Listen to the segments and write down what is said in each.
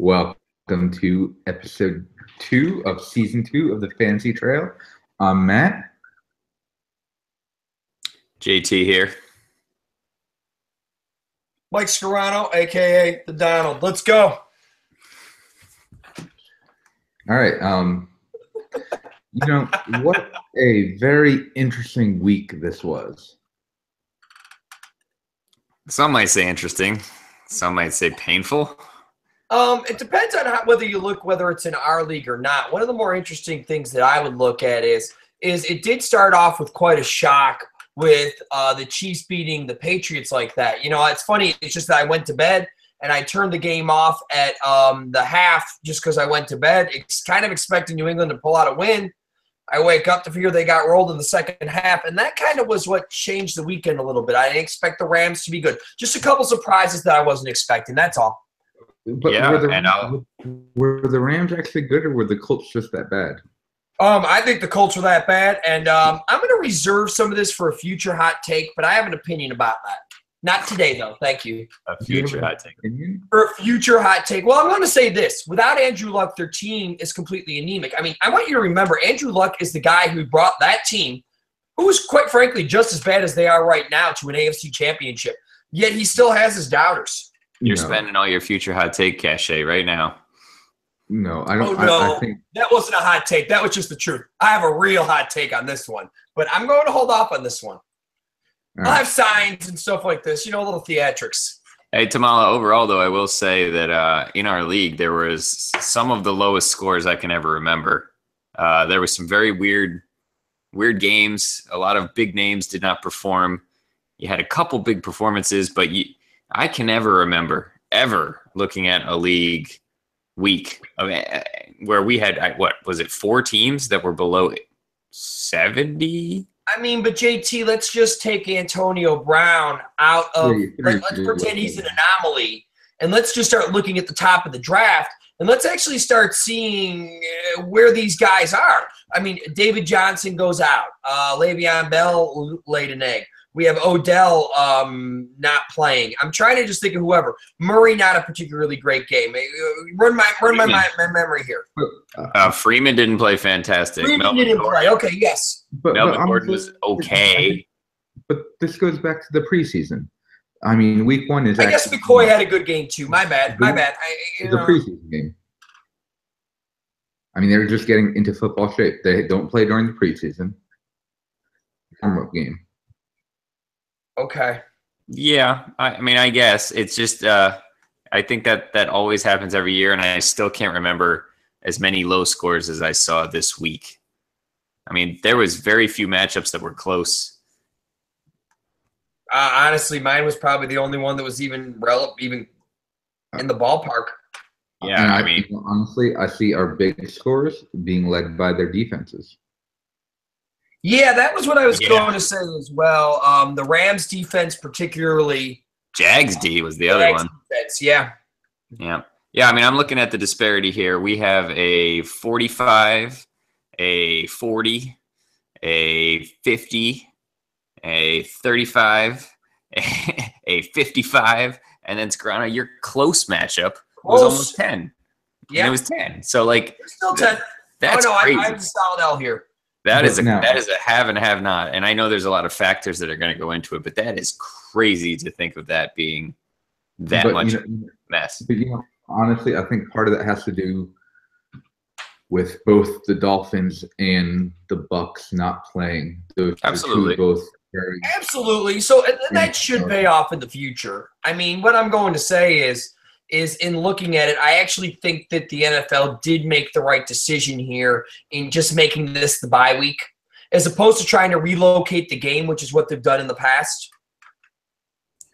Welcome to episode 2 of season 2 of the Fantasy Trail. I'm Matt. JT here. Mike Scarano, a.k.a. the Donald. Let's go. All right. What a very interesting week this was. Some might say interesting. Some might say painful. It depends on whether it's in our league or not. One of the more interesting things that I would look at is it did start off with quite a shock with the Chiefs beating the Patriots like that. You know, it's funny. It's just that I went to bed and I turned the game off at the half just because I went to bed. It's kind of expecting New England to pull out a win. I wake up to figure they got rolled in the second half, and that kind of was what changed the weekend a little bit. I didn't expect the Rams to be good. Just a couple surprises that I wasn't expecting. That's all. But were the Rams actually good, or were the Colts just that bad? I think the Colts were that bad, and I'm going to reserve some of this for a future hot take, but I have an opinion about that. Not today, though. Thank you. A future hot take. For a future hot take. Well, I'm going to say this. Without Andrew Luck, their team is completely anemic. I mean, I want you to remember, Andrew Luck is the guy who brought that team, who is quite frankly just as bad as they are right now, to an AFC championship. Yet he still has his doubters. You're spending all your future hot take cachet right now. No, I don't. Oh, no. I think that wasn't a hot take. That was just the truth. I have a real hot take on this one, but I'm going to hold off on this one. I'll have signs and stuff like this, little theatrics. Hey, Tamala, overall, though, I will say that in our league, there was some of the lowest scores I can ever remember. There was some very weird games. A lot of big names did not perform. You had a couple big performances, but I can never remember ever looking at a league week where we had, what was it, 4 teams that were below 70? I mean, but JT, let's just take Antonio Brown out of let's pretend he's an anomaly, and let's just start looking at the top of the draft, and let's actually start seeing where these guys are. I mean, David Johnson goes out. Le'Veon Bell laid an egg. We have Odell not playing. I'm trying to just think of whoever. Murray, not a particularly great game. Run my memory here. Freeman didn't play fantastic. Freeman didn't play. Okay, yes. Melvin Gordon was okay. But this goes back to the preseason. I mean, week 1 is. I guess McCoy had a good game too. My bad. It's a preseason game. I mean, they're just getting into football shape. They don't play during the preseason. Warm-up game. Okay. Yeah, I mean, I guess it's just I think that always happens every year, and I still can't remember as many low scores as I saw this week. I mean, there was very few matchups that were close. Honestly, mine was probably the only one that was even in the ballpark. Yeah, and I mean, honestly, I see our big scores being led by their defenses. Yeah, that was what I was going to say as well. The Rams defense, particularly. Jags D was the other one. Defense, yeah. Yeah. I mean, I'm looking at the disparity here. We have a 45, a 40, a 50, a 35, a 55, and then Scarano, your close matchup was almost 10. Yeah, and it was 10. So like, it's still 10. That's crazy. I have a solid L here. That is a have and have not, and I know there's a lot of factors that are going to go into it, but that is crazy to think of that being that much mess. But honestly, I think part of that has to do with both the Dolphins and the Bucs not playing. Those absolutely, both absolutely. So that should pay off in the future. I mean, what I'm going to say is in looking at it, I actually think that the NFL did make the right decision here in just making this the bye week, as opposed to trying to relocate the game, which is what they've done in the past.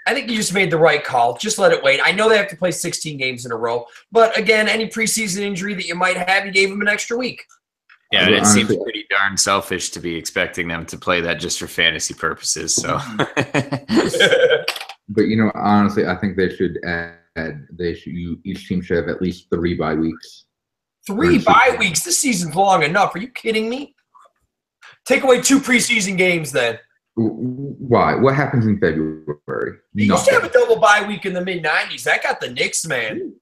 I think you just made the right call. Just let it wait. I know they have to play 16 games in a row, but again, any preseason injury that you might have, you gave them an extra week. Yeah, it seems pretty darn selfish to be expecting them to play that just for fantasy purposes. So, but honestly, I think they should add. Each team should have at least 3 bye weeks. 3 bye weeks? This season's long enough. Are you kidding me? Take away 2 preseason games then. Why? What happens in February? They used to have a double bye week in the mid-'90s. That got the Knicks, man.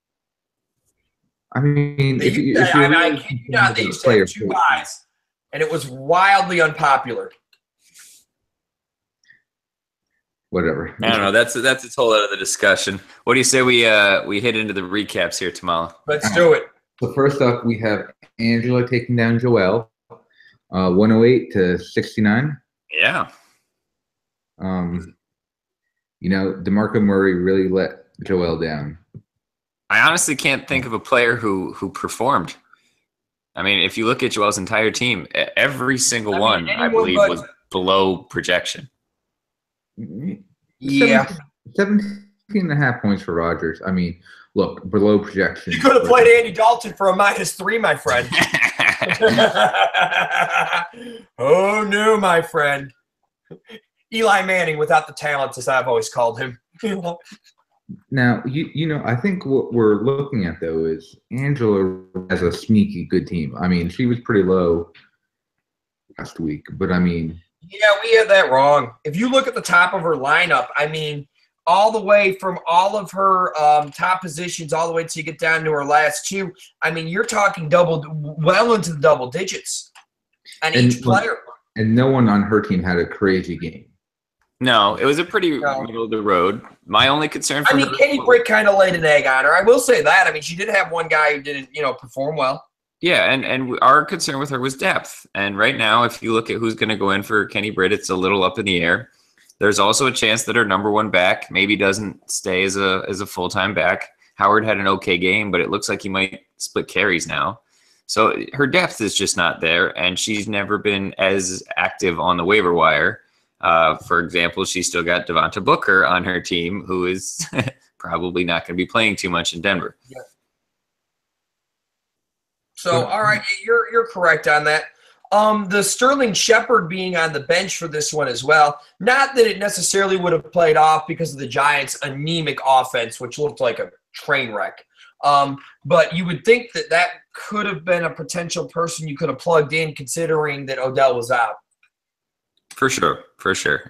I mean, They if used you, to- if you're I really kid you not, they concerned used about to have player two placement- buys, and it was wildly unpopular. whatever. I don't know. That's a whole other discussion. What do you say we hit into the recaps here, Tamala? Let's do it. So first up, we have Angela taking down Joelle, 108 to 69. Yeah. DeMarco Murray really let Joelle down. I honestly can't think of a player who performed. I mean, if you look at Joel's entire team, every single one, I believe, was below projection. Yeah. 17.5 points for Rogers. I mean, look, below projection. You could have played Andy Dalton for a -3, my friend. Oh, no, my friend. Eli Manning without the talent, as I've always called him. Now, I think what we're looking at, though, is Angela has a sneaky good team. I mean, she was pretty low last week, but I mean. Yeah, we had that wrong. If you look at the top of her lineup, I mean, all the way from all of her top positions all the way till you get down to her last two, I mean, you're talking well into the double digits on each player. And no one on her team had a crazy game. No, it was a pretty middle of the road. My only concern for her, Kenny Britt kind of laid an egg on her. I will say that. I mean, she did have one guy who didn't, perform well. Yeah, and our concern with her was depth. And right now, if you look at who's going to go in for Kenny Britt, it's a little up in the air. There's also a chance that her number one back maybe doesn't stay as a full-time back. Howard had an okay game, but it looks like he might split carries now. So her depth is just not there, and she's never been as active on the waiver wire. For example, she's still got Devonta Booker on her team, who is probably not going to be playing too much in Denver. Yeah. So, all right, you're correct on that. The Sterling Shepard being on the bench for this one as well. Not that it necessarily would have played off because of the Giants' anemic offense, which looked like a train wreck. But you would think that could have been a potential person you could have plugged in, considering that Odell was out. For sure.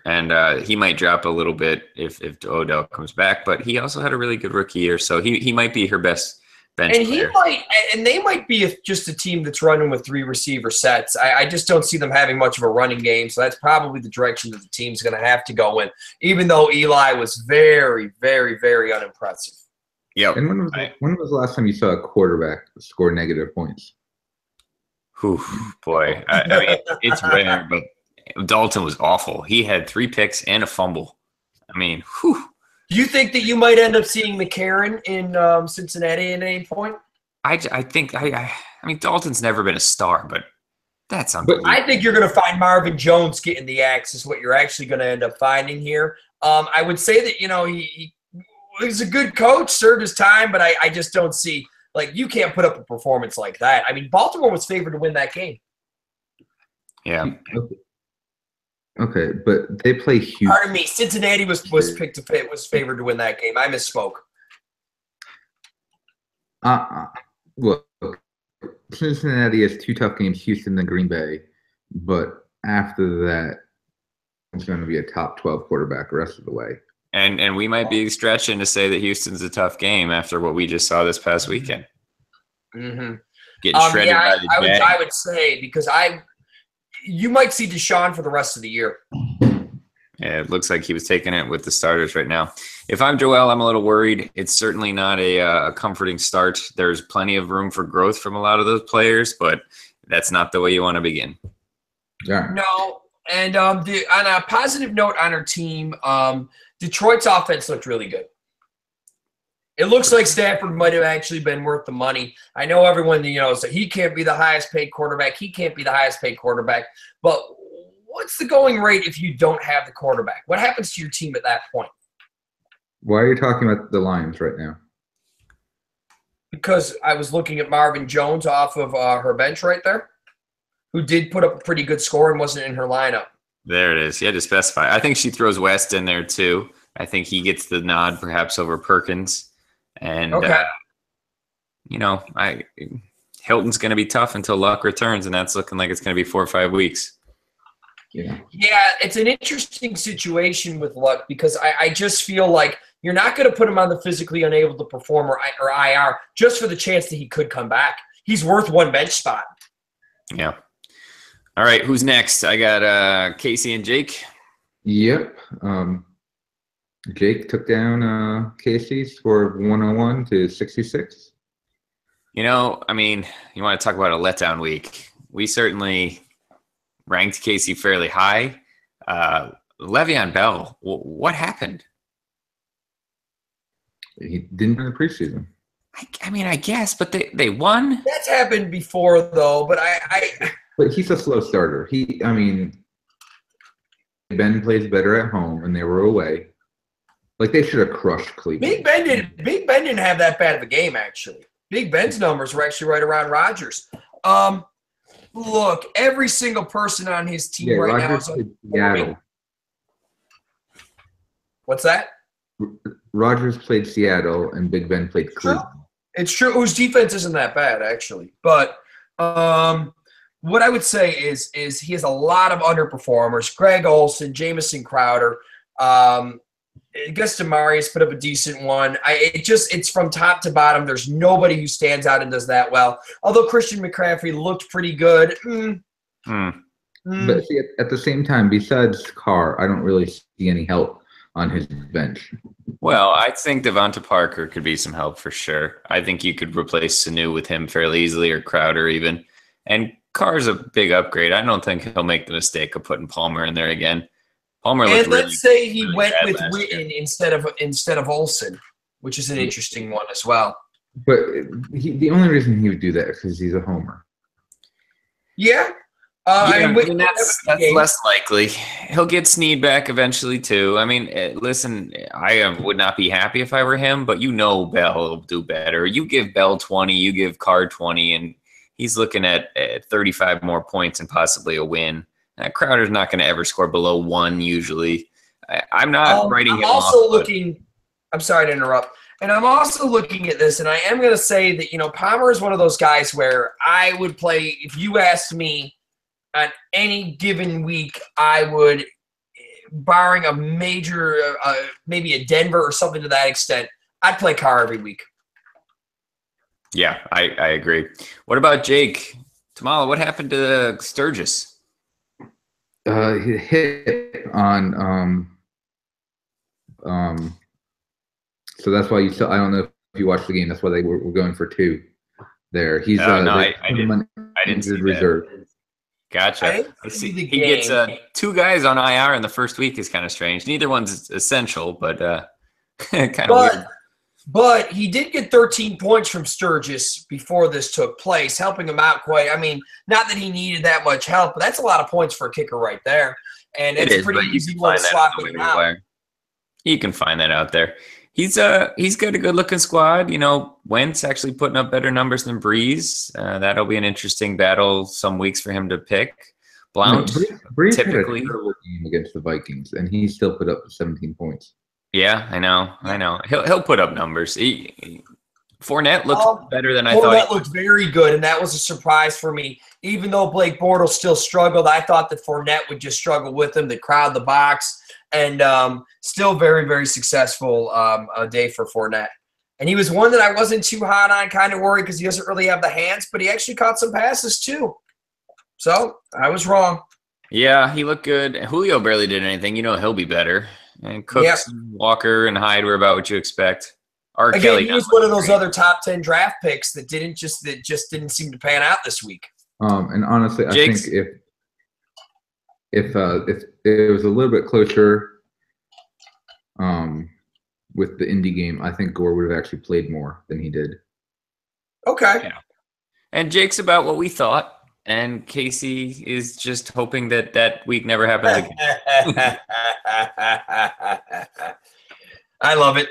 And he might drop a little bit if Odell comes back, but he also had a really good rookie year, so he might be her best bench player. They might be just a team that's running with 3 receiver sets. I just don't see them having much of a running game, so that's probably the direction that the team's going to have to go in, even though Eli was very, very, very unimpressive. Yeah. And when was the last time you saw a quarterback score negative points? Whew, boy. I mean, it's rare, but Dalton was awful. He had 3 picks and a fumble. I mean, whew. Do you think that you might end up seeing McCarron in Cincinnati at any point? I think I mean, Dalton's never been a star, but that's unbelievable. I think you're going to find Marvin Jones getting the axe is what you're actually going to end up finding here. I would say that, he's a good coach, served his time, but I just don't see, you can't put up a performance like that. I mean, Baltimore was favored to win that game. Yeah. Okay, but they play Houston. Pardon me, Cincinnati was favored to win that game. I misspoke. Look, Cincinnati has 2 tough games, Houston and Green Bay, but after that, it's going to be a top 12 quarterback the rest of the way. And we might be stretching to say that Houston's a tough game after what we just saw this past weekend. Mm-hmm. Getting shredded by the Jag. I would say, because you might see Deshaun for the rest of the year. Yeah, it looks like he was taking it with the starters right now. If I'm Joel, I'm a little worried. It's certainly not a comforting start. There's plenty of room for growth from a lot of those players, but that's not the way you want to begin. Yeah. No, and on a positive note on our team, Detroit's offense looked really good. It looks like Stafford might have actually been worth the money. I know everyone, so he can't be the highest paid quarterback. He can't be the highest paid quarterback. But what's the going rate if you don't have the quarterback? What happens to your team at that point? Why are you talking about the Lions right now? Because I was looking at Marvin Jones off of her bench right there, who did put up a pretty good score and wasn't in her lineup. There it is. You had to specify. I think she throws West in there too. I think he gets the nod perhaps over Perkins. And, okay. Hilton's going to be tough until Luck returns, and that's looking like it's going to be 4 or 5 weeks. Yeah, it's an interesting situation with Luck because I just feel like You're not going to put him on the physically unable to perform or IR just for the chance that he could come back. He's worth one bench spot. Yeah. All right, who's next? I got Casey and Jake. Yep. Jake took down Casey's for 101 to 66. You want to talk about a letdown week. We certainly ranked Casey fairly high. Le'Veon Bell, what happened? He didn't win the preseason. I guess, but they won. That's happened before, though. But But he's a slow starter. Ben plays better at home, and they were away. Like they should have crushed Cleveland. Big Ben didn't have that bad of a game, actually. Big Ben's numbers were actually right around Rodgers. Look, every single person on his team right Rodgers now is played Seattle. What's that? Rodgers played Seattle, and Big Ben played Cleveland. It's true. Whose defense isn't that bad, actually. But what I would say is he has a lot of underperformers. Greg Olsen, Jamison Crowder. I guess Demarius put up a decent one. It's from top to bottom. There's nobody who stands out and does that well. Although Christian McCaffrey looked pretty good. But see, at the same time, besides Carr, I don't really see any help on his bench. Well, I think Devonta Parker could be some help for sure. I think you could replace Sanu with him fairly easily, or Crowder even. And Carr's a big upgrade. I don't think he'll make the mistake of putting Palmer in there again. Palmer looked let's say he really went bad with last Witten year. instead of Olsen, which is an interesting one as well. But the only reason he would do that is because he's a homer. Yeah. That's less likely. He'll get Snead back eventually too. Listen, I would not be happy if I were him, but Bell will do better. You give Bell 20, you give Carr 20, and he's looking at 35 more points and possibly a win. Crowder's not going to ever score below 1 usually. I'm not writing him off. I'm sorry to interrupt. And I'm also looking at this, and I am going to say that, Palmer is one of those guys where I would play, if you asked me on any given week, I would, barring a major, maybe a Denver or something to that extent, I'd play Carr every week. Yeah, I agree. What about Jake? Tamala, what happened to Sturgis? He hit on so that's why you saw. I don't know if you watched the game. That's why they were going for 2 there. He's I didn't see reserve. That. Gotcha. He gets 2 guys on IR in the first week is kind of strange. Neither one's essential, but kind of weird. But he did get 13 points from Sturgis before this took place, helping him out quite. Not that he needed that much help, but that's a lot of points for a kicker right there. And it's a pretty easy one to slot him out. You can find that out there. He's got a good-looking squad. Wentz actually putting up better numbers than Breeze. That'll be an interesting battle some weeks for him to pick. Blount, Breeze typically had a terrible game against the Vikings, and he still put up 17 points. Yeah, I know. He'll put up numbers. Fournette looked better than I thought. Fournette looked very good, and that was a surprise for me. Even though Blake Bortles still struggled, I thought that Fournette would just struggle with him, to crowd the box, and still very, very successful day for Fournette. And he was one that I wasn't too hot on, kind of worried because he doesn't really have the hands, but he actually caught some passes too. So I was wrong. Yeah, he looked good. Julio barely did anything. He'll be better. And Cooks, and Walker, and Hyde were about what you expect. He was one of those other top 10 draft picks that just didn't seem to pan out this week. And honestly, I think if it was a little bit closer, with the Indy game, I think Gore would have actually played more than he did. Okay. Yeah. And Jake's about what we thought. And Casey is just hoping that week never happens again. I love it.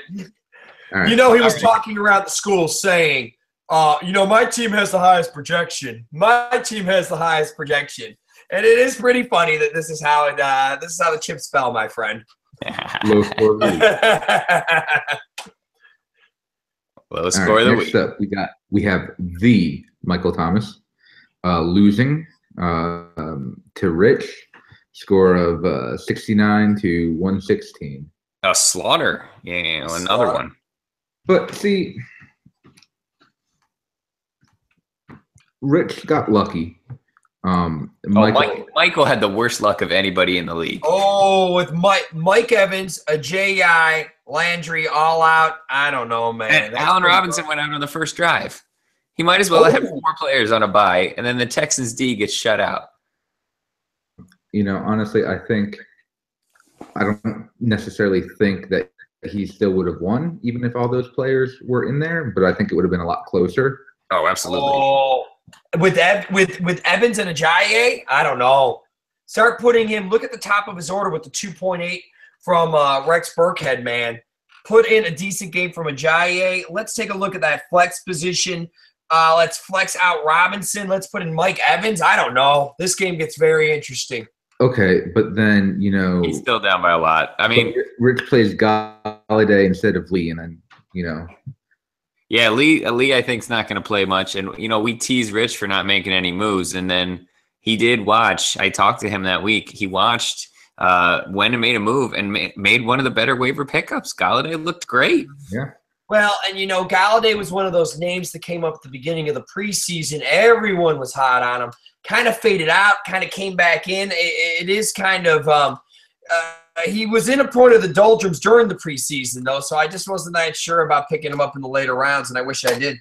Right. He was talking around the school saying, my team has the highest projection. My team has the highest projection. And it is pretty funny that this is how the chips fell, my friend. Low score of the week. Low score of the week. Next up, we have the Michael Thomas. Losing to Rich, score of 69 to 116. A Slaughter. Yeah, another one. But see, Rich got lucky. Michael had the worst luck of anybody in the league. Oh, with Mike Evans, a J.I., Landry, all out. I don't know, man. And Allen Robinson went out on the first drive. He might as well have 4 players on a bye, and then the Texans D gets shut out. Honestly, I don't necessarily think that he still would have won, even if all those players were in there, but I think it would have been a lot closer. Oh, absolutely. Oh, with Evans and Ajayi, I don't know. Start putting him. Look at the top of his order with the 2.8 from Rex Burkhead, man. Put in a decent game from Ajayi. Let's take a look at that flex position. Let's flex out Robinson. Let's put in Mike Evans. I don't know. This game gets very interesting. Okay, but then, he's still down by a lot. I mean, Rich plays Galladay instead of Lee, and then, Yeah, Lee I think is not going to play much. And, we tease Rich for not making any moves. And then he did watch. I talked to him that week. He watched when and made a move and made one of the better waiver pickups. Galladay looked great. Yeah. Well, and, Galladay was one of those names that came up at the beginning of the preseason. Everyone was hot on him. Kind of faded out, kind of came back in. It is kind of he was in a point of the doldrums during the preseason, though, so I just wasn't that sure about picking him up in the later rounds, and I wish I did.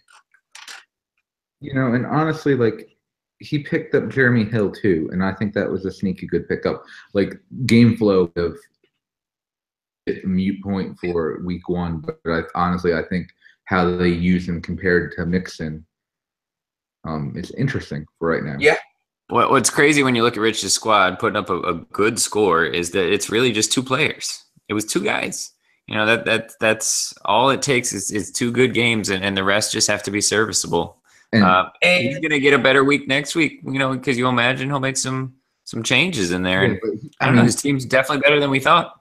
And honestly, he picked up Jeremy Hill, too, and I think that was a sneaky good pickup. Game flow of a mute point for week 1, but honestly, I think how they use him compared to Mixon is interesting for right now. Yeah. What's crazy when you look at Rich's squad putting up a good score is that it's really just 2 players. It was 2 guys. That's all it takes is 2 good games, and the rest just have to be serviceable. And he's going to get a better week next week, because you imagine he'll make some changes in there. Yeah, and I don't know, his team's definitely better than we thought.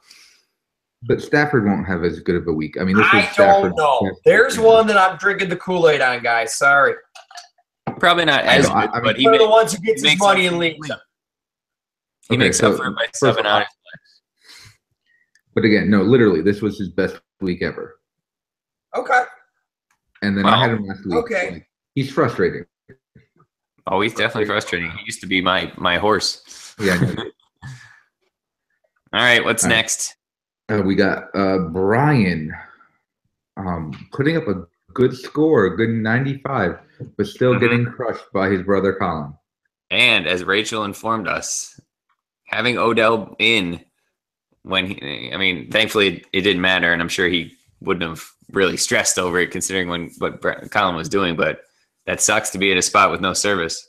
But Stafford won't have as good of a week. I mean, I don't know. There's one that I'm drinking the Kool-Aid on, guys. Sorry. Probably not as good, but he's one of the ones who gets his money in leagues. He makes up for it by 7 on his legs. But again, no, literally, this was his best week ever. Okay. And then I had him last week. Okay. He's frustrating. Oh, he's definitely frustrating. He used to be my horse. Yeah. All right, what's next? We got Brian putting up a good score, a good 95, but still getting crushed by his brother Colin. And as Rachel informed us, having Odell in when thankfully it didn't matter, and I'm sure he wouldn't have really stressed over it considering what Colin was doing, but that sucks to be in a spot with no service.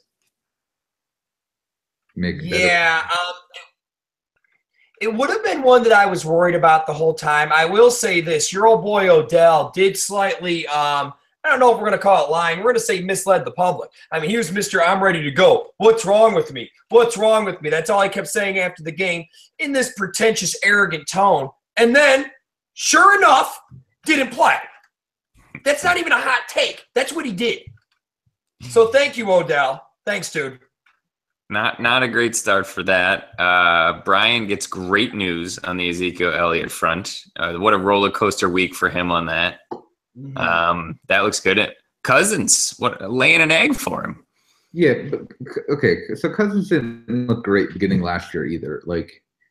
It would have been one that I was worried about the whole time. I will say this. Your old boy Odell did slightly, I don't know if we're going to call it lying. We're going to say misled the public. I mean, he was Mr. I'm ready to go. What's wrong with me? What's wrong with me? That's all he kept saying after the game in this pretentious, arrogant tone. And then, sure enough, didn't play. That's not even a hot take. That's what he did. So thank you, Odell. Thanks, dude. Not a great start for that. Brian gets great news on the Ezekiel Elliott front. What a roller coaster week for him on that. That looks good. Cousins, laying an egg for him. Yeah, but, okay. So Cousins didn't look great beginning last year either.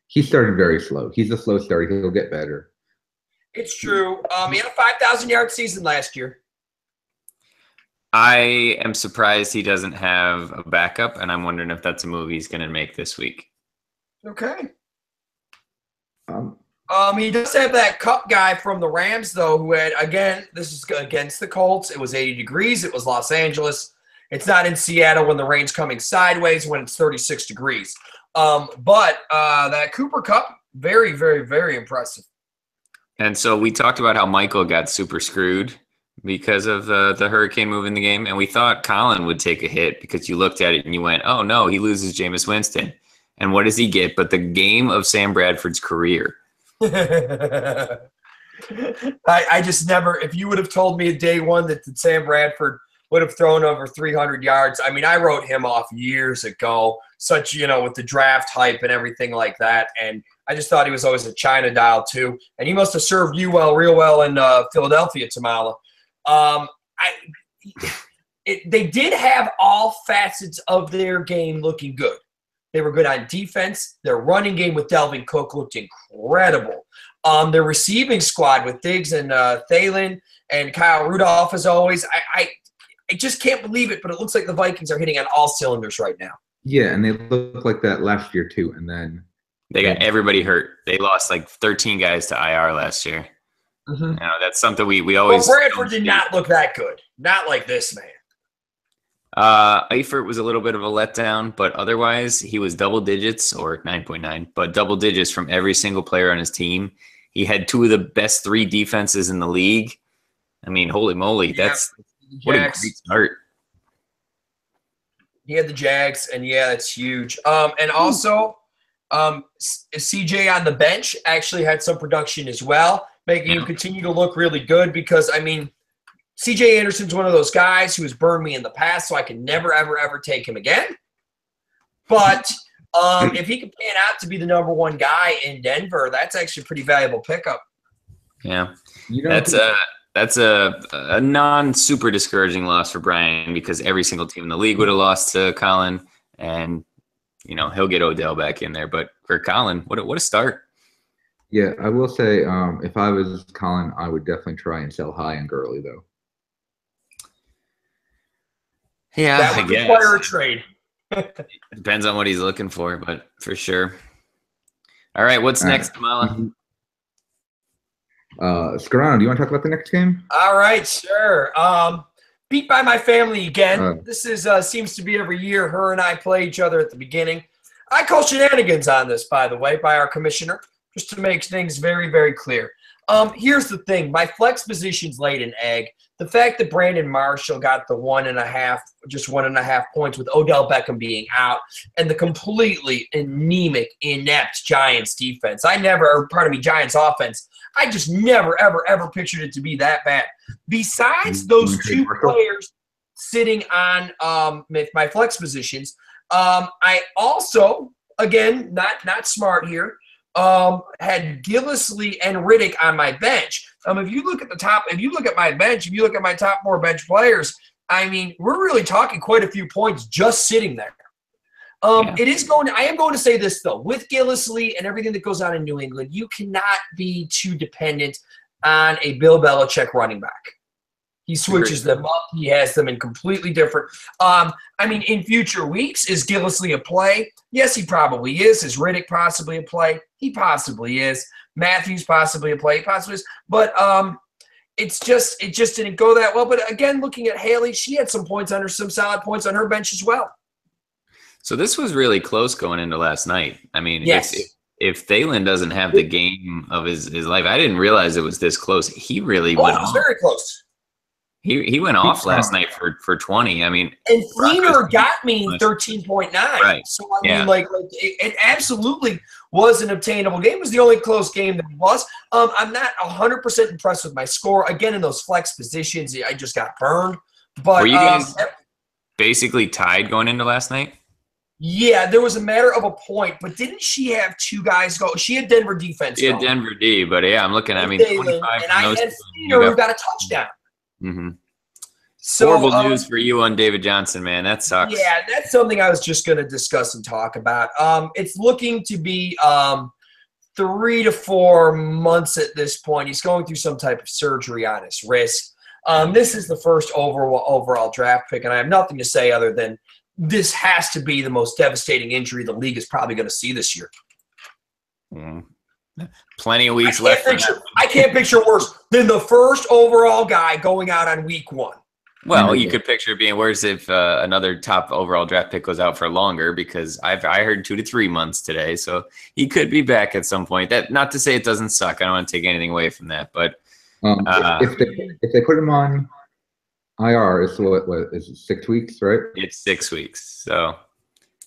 He started very slow. He's a slow start. He'll get better. It's true. He had a 5,000-yard season last year. I am surprised he doesn't have a backup, and I'm wondering if that's a move he's going to make this week. Okay. He does have that Cup guy from the Rams, though, who had, again, this is against the Colts. It was 80 degrees. It was Los Angeles. It's not in Seattle when the rain's coming sideways when it's 36 degrees. But that Cooper Cup, very, very, very impressive. And so we talked about how Michael got super screwed because of the hurricane move in the game. And we thought Colin would take a hit because you looked at it and you went, oh, no, he loses Jameis Winston. And what does he get but the game of Sam Bradford's career? I just never – if you would have told me day one that Sam Bradford would have thrown over 300 yards, I mean, I wrote him off years ago, with the draft hype and everything like that. And I just thought he was always a China doll too, and he must have served you well, real well in Philadelphia, Tamala. They did have all facets of their game looking good. They were good on defense. Their running game with Delvin Cook looked incredible. Their receiving squad with Diggs and Thielen and Kyle Rudolph, as always. I just can't believe it, but it looks like the Vikings are hitting on all cylinders right now. Yeah, and they looked like that last year too, and then they got everybody hurt. They lost like 13 guys to IR last year. Mm-hmm. You know, that's something we always. Well, Bradford did not look that good. Not like this, man. Eifert was a little bit of a letdown, but otherwise he was double digits, or 9.9, but double digits from every single player on his team. He had 2 of the best 3 defenses in the league. I mean, holy moly, that's what a great start. He had the Jags, and yeah, that's huge. And also, CJ on the bench actually had some production as well, making him continue to look really good because, I mean, CJ Anderson's one of those guys who has burned me in the past, so I can never, ever, ever take him again. But if he can pan out to be the number 1 guy in Denver, that's actually a pretty valuable pickup. Yeah, that's a non-super discouraging loss for Brian because every single team in the league would have lost to Colin, and you know he'll get Odell back in there. But for Colin, what a start! Yeah, I will say if I was Colin, I would definitely try and sell high and Gurley though. Yeah, that would require a trade. Depends on what he's looking for, but for sure. All right, what's next, Kamala? Scarano, do you want to talk about the next game? All right, sure. Beat by my family again. This is seems to be every year. Her and I play each other at the beginning. I call shenanigans on this, by the way, by our commissioner, just to make things very, very clear. Here's the thing. My flex position's laid an egg. The fact that Brandon Marshall got the 1.5 points with Odell Beckham being out, and the completely anemic, inept Giants defense. Giants offense. I just never, ever, ever pictured it to be that bad. Besides those 2 players sitting on my flex positions, I also, again, not smart here, had Gillislee and Riddick on my bench. If you look at my bench, if you look at my top 4 bench players, I mean, we're really talking quite a few points just sitting there. I am going to say this though, with Gillislee and everything that goes on in New England, you cannot be too dependent on a Bill Belichick running back. He switches them up. He has them in completely different. In future weeks, is Gillislee a play? Yes, he probably is. Is Riddick possibly a play? He possibly is. Matthews possibly a play? He possibly is. But it just didn't go that well. But again, looking at Haley, she had some solid points on her bench as well. So this was really close going into last night. I mean, yes. If Thielen doesn't have the game of his life, I didn't realize it was this close. He really went off. Very close. He went off last night for 20. I mean, and Fleener got me 13.9. Right. So I mean, it absolutely was an obtainable game. It was the only close game that it was. I'm not 100% impressed with my score. Again, in those flex positions, I just got burned. But were you guys basically tied going into last night? Yeah, there was a matter of a point, but didn't she have 2 guys go? She had Denver defense. She had Denver D, but yeah, I'm looking. I mean, 25 and I had Fleener who got a touchdown. Mm-hmm. So, horrible news for you on David Johnson, man. That sucks. Yeah, that's something I was just going to discuss and talk about. It's looking to be 3 to 4 months at this point. He's going through some type of surgery on his wrist. This is the first overall draft pick, and I have nothing to say other than this has to be the most devastating injury the league is probably going to see this year. Plenty of weeks left. I can't picture worse than the first overall guy going out on week 1. Well, you could picture it being worse if another top overall draft pick goes out for longer, because I heard 2 to 3 months today, so he could be back at some point. That, not to say it doesn't suck. I don't want to take anything away from that, but if they put him on IR, it's what is it, 6 weeks, right? It's 6 weeks. So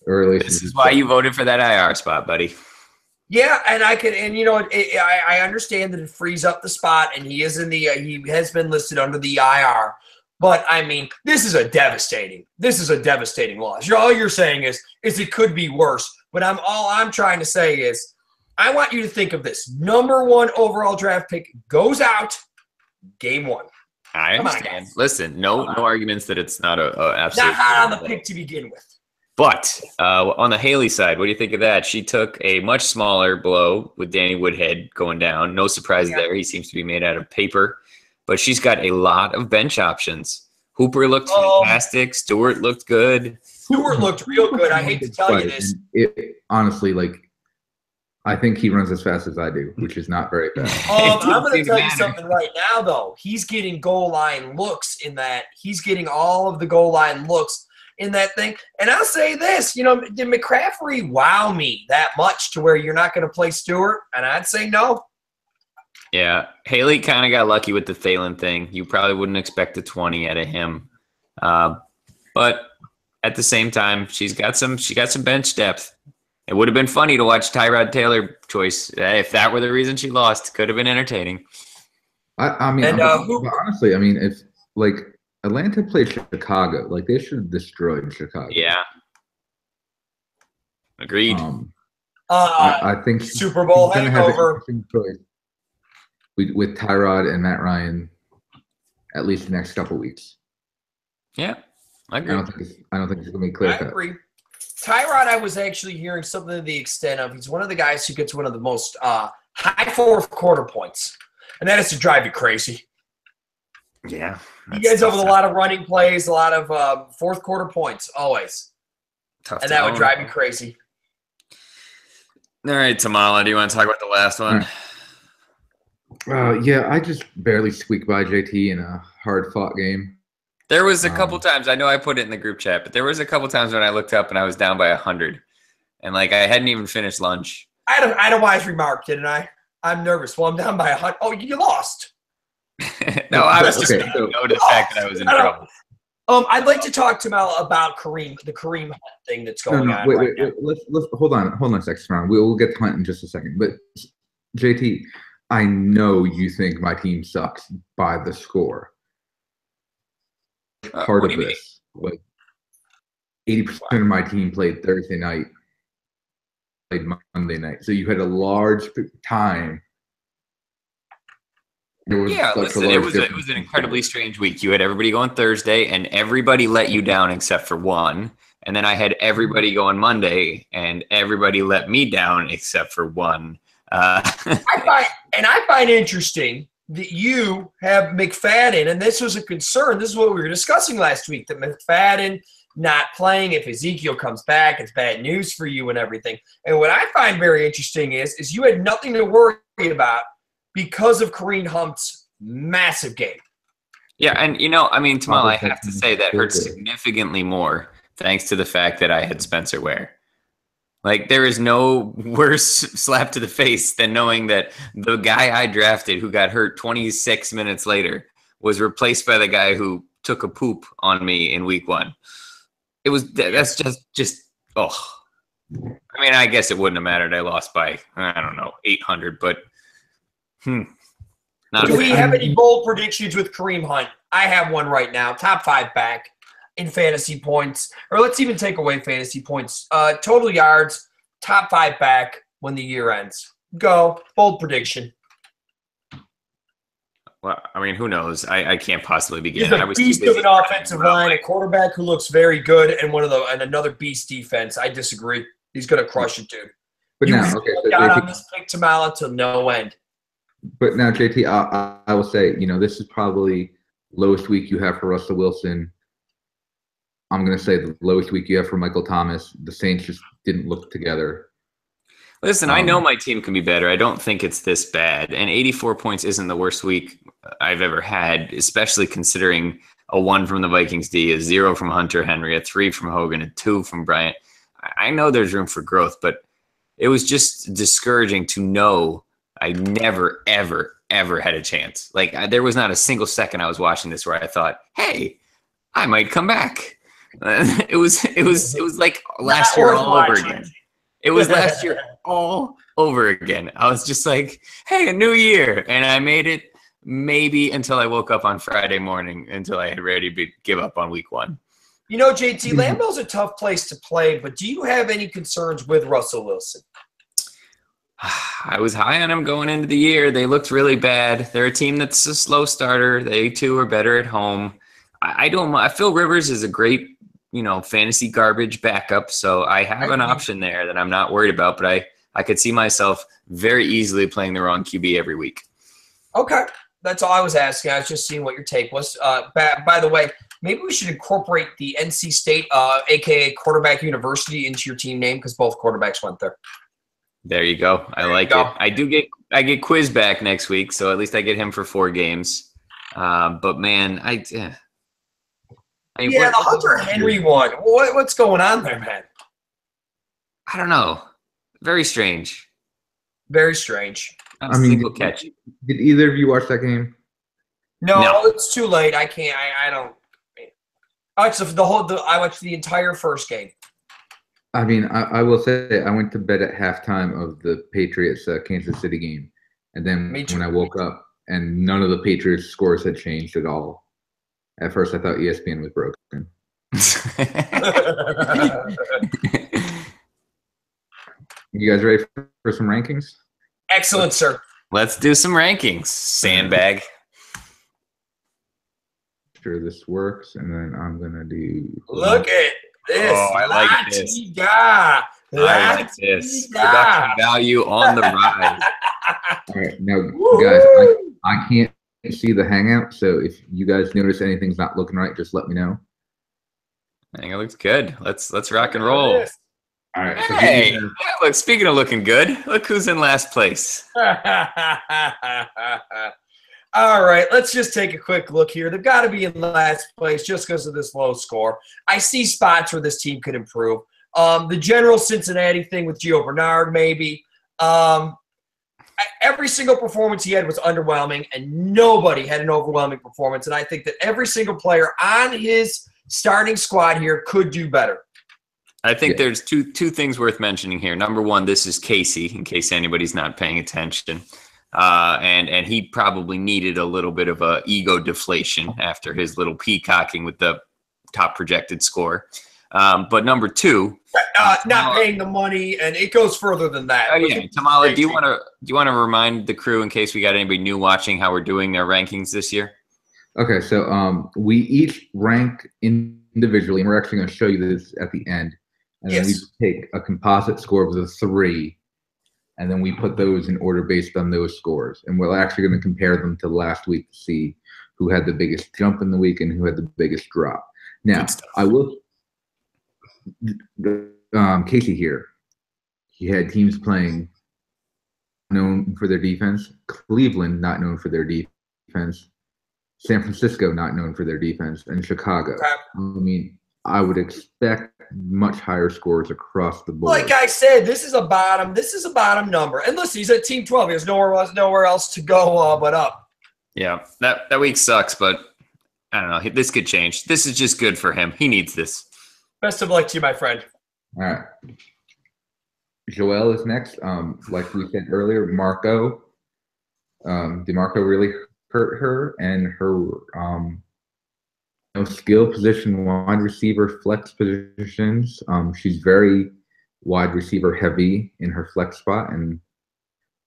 early. This is why you voted for that IR spot, buddy. Yeah, and I understand that it frees up the spot, and he is he has been listed under the IR. But I mean, this is a devastating loss. All you're saying is it could be worse. But all I'm trying to say is I want you to think of this. Number 1 overall draft pick goes out game 1. I understand. Listen, no arguments that it's not a absolute. Not hot on the pick to begin with. But on the Haley side, what do you think of that? She took a much smaller blow with Danny Woodhead going down. No surprise there. He seems to be made out of paper. But she's got a lot of bench options. Hooper looked fantastic. Stewart looked good. Stewart looked real good. I hate to tell you this. Honestly, I think he runs as fast as I do, which is not very fast. I'm going to tell you something right now, though. He's getting goal line looks in that. He's getting all of the goal line looks in that thing. And I'll say this, did McCaffrey wow me that much to where you're not going to play Stewart? And I'd say no. Yeah, Haley kind of got lucky with the Thielen thing. You probably wouldn't expect a 20 out of him. But at the same time, she got some bench depth. It would have been funny to watch Tyrod Taylor choice. If that were the reason she lost, could have been entertaining. I mean, honestly, if Atlanta played Chicago, they should have destroyed Chicago. Yeah, agreed. I think Super Bowl hangover with Tyrod and Matt Ryan, at least the next couple weeks. Yeah, I agree. I don't think it's gonna be clear cut. I agree. Tyrod, I was actually hearing something to the extent of he's one of the guys who gets one of the most high fourth quarter points, and that is to drive you crazy. Yeah. He gets over a lot of running plays, a lot of fourth quarter points, always. Tough and that would drive you crazy. All right, Tamala, do you want to talk about the last one? Yeah, I just barely squeaked by JT in a hard-fought game. There was a couple times, I know I put it in the group chat, but there was a couple times when I looked up and I was down by 100. And, I hadn't even finished lunch. I had a wise remark, didn't I? I'm nervous. Well, I'm down by 100. Oh, you lost. No, I was just going to note the fact that I was in trouble. I'd like to talk to Mel about the Kareem Hunt thing that's going on right now. Let's hold on a second, Ron. We'll get to Hunt in just a second. But, JT, I know you think my team sucks by the score. Part of this, 80% of my team played Thursday night, played Monday night. So you had a large time. Listen, it was an incredibly strange week. You had everybody going Thursday, and everybody let you down except for one. And then I had everybody going Monday, and everybody let me down except for one. I find interesting that you have McFadden, and this was a concern. This is what we were discussing last week, that McFadden not playing, if Ezekiel comes back, it's bad news for you and everything. And what I find very interesting is you had nothing to worry about because of Kareem Hunt's massive game. Yeah, and Tamal, I have to say that hurts significantly more thanks to the fact that I had Spencer Ware. There is no worse slap to the face than knowing that the guy I drafted who got hurt 26 minutes later was replaced by the guy who took a poop on me in week 1. That's just I guess it wouldn't have mattered. I lost by, 800, but Do we have any bold predictions with Kareem Hunt? I have one right now. Top 5 back in fantasy points, or let's even take away fantasy points. Total yards, top 5 back when the year ends. Go. Bold prediction. Well, who knows? I can't possibly begin. He's a beast of an offensive line, a quarterback who looks very good, and another beast defense. I disagree. He's going to crush it, dude. But you got on this pick Tamala till no end. But now, JT, I will say, this is probably lowest week you have for Russell Wilson. I'm going to say the lowest week you have for Michael Thomas. The Saints just didn't look together. Listen, I know my team can be better. I don't think it's this bad. And 84 points isn't the worst week I've ever had, especially considering a 1 from the Vikings D, a 0 from Hunter Henry, a 3 from Hogan, a 2 from Bryant. I know there's room for growth, but it was just discouraging to know I never, ever, ever had a chance. There was not a single second I was watching this where I thought, hey, I might come back. It was like last year all over again. It was last year all over again. I was just like, hey, a new year. And I made it maybe until I woke up on Friday morning until I had ready to give up on week 1. JT, Lambeau's a tough place to play, but do you have any concerns with Russell Wilson? I was high on them going into the year. They looked really bad. They're a team that's a slow starter. They too are better at home. I don't. Phil Rivers is a great, fantasy garbage backup. So I have an option there that I'm not worried about. But I could see myself very easily playing the wrong QB every week. Okay, that's all I was asking. I was just seeing what your take was. By the way, maybe we should incorporate the NC State, aka Quarterback University, into your team name because both quarterbacks went there. There you go. I like it. I get Quiz back next week, so at least I get him for 4 games. But man, the Hunter Henry one. What's going on there, man? I don't know. Very strange. Very strange. Catch. Did either of you watch that game? No, it's too late. I can't. I don't. I watched the entire first game. I will say I went to bed at halftime of the Patriots Kansas City game, and then when I woke up, and none of the Patriots scores had changed at all. At first, I thought ESPN was broken. You guys ready for some rankings? Excellent, sir. Let's do some rankings, sandbag. Sure this works, and then I'm gonna do. Look at this. Oh, I like this. I like this. Production value on the rise. All right, now, guys, I can't see the hangout, so if you guys notice anything's not looking right, just let me know. I think it looks good. Let's rock and roll. All right. Hey, look, speaking of looking good, look who's in last place. All right, let's just take a quick look here. They've got to be in last place just because of this low score. I see spots where this team could improve. The general Cincinnati thing with Gio Bernard, maybe. Every single performance he had was underwhelming, and nobody had an overwhelming performance. And I think that every single player on his starting squad here could do better. I think there's two things worth mentioning here. Number one, this is Casey, in case anybody's not paying attention. And he probably needed a little bit of a ego deflation after his little peacocking with the top projected score. But number two, not paying the money, and it goes further than that. Tamala, do you want to remind the crew, in case we got anybody new watching, how we're doing their rankings this year? Okay, so we each rank individually, and we're actually going to show you this at the end. And then we take a composite score of the 3, and then we put those in order based on those scores. And we're actually going to compare them to last week to see who had the biggest jump in the week and who had the biggest drop. Now, I will Casey here. He had teams playing known for their defense, Cleveland not known for their defense, San Francisco not known for their defense, and Chicago. I would expect much higher scores across the board. Like I said, this is a bottom number. And listen, he's at Team 12. He has nowhere else to go but up. Yeah, that week sucks, but I don't know. This could change. This is just good for him. He needs this. Best of luck to you, my friend. All right. Joelle is next. Like we said earlier, Marco. DeMarco really hurt her, and her skill position, wide receiver, flex positions. She's very wide receiver heavy in her flex spot, and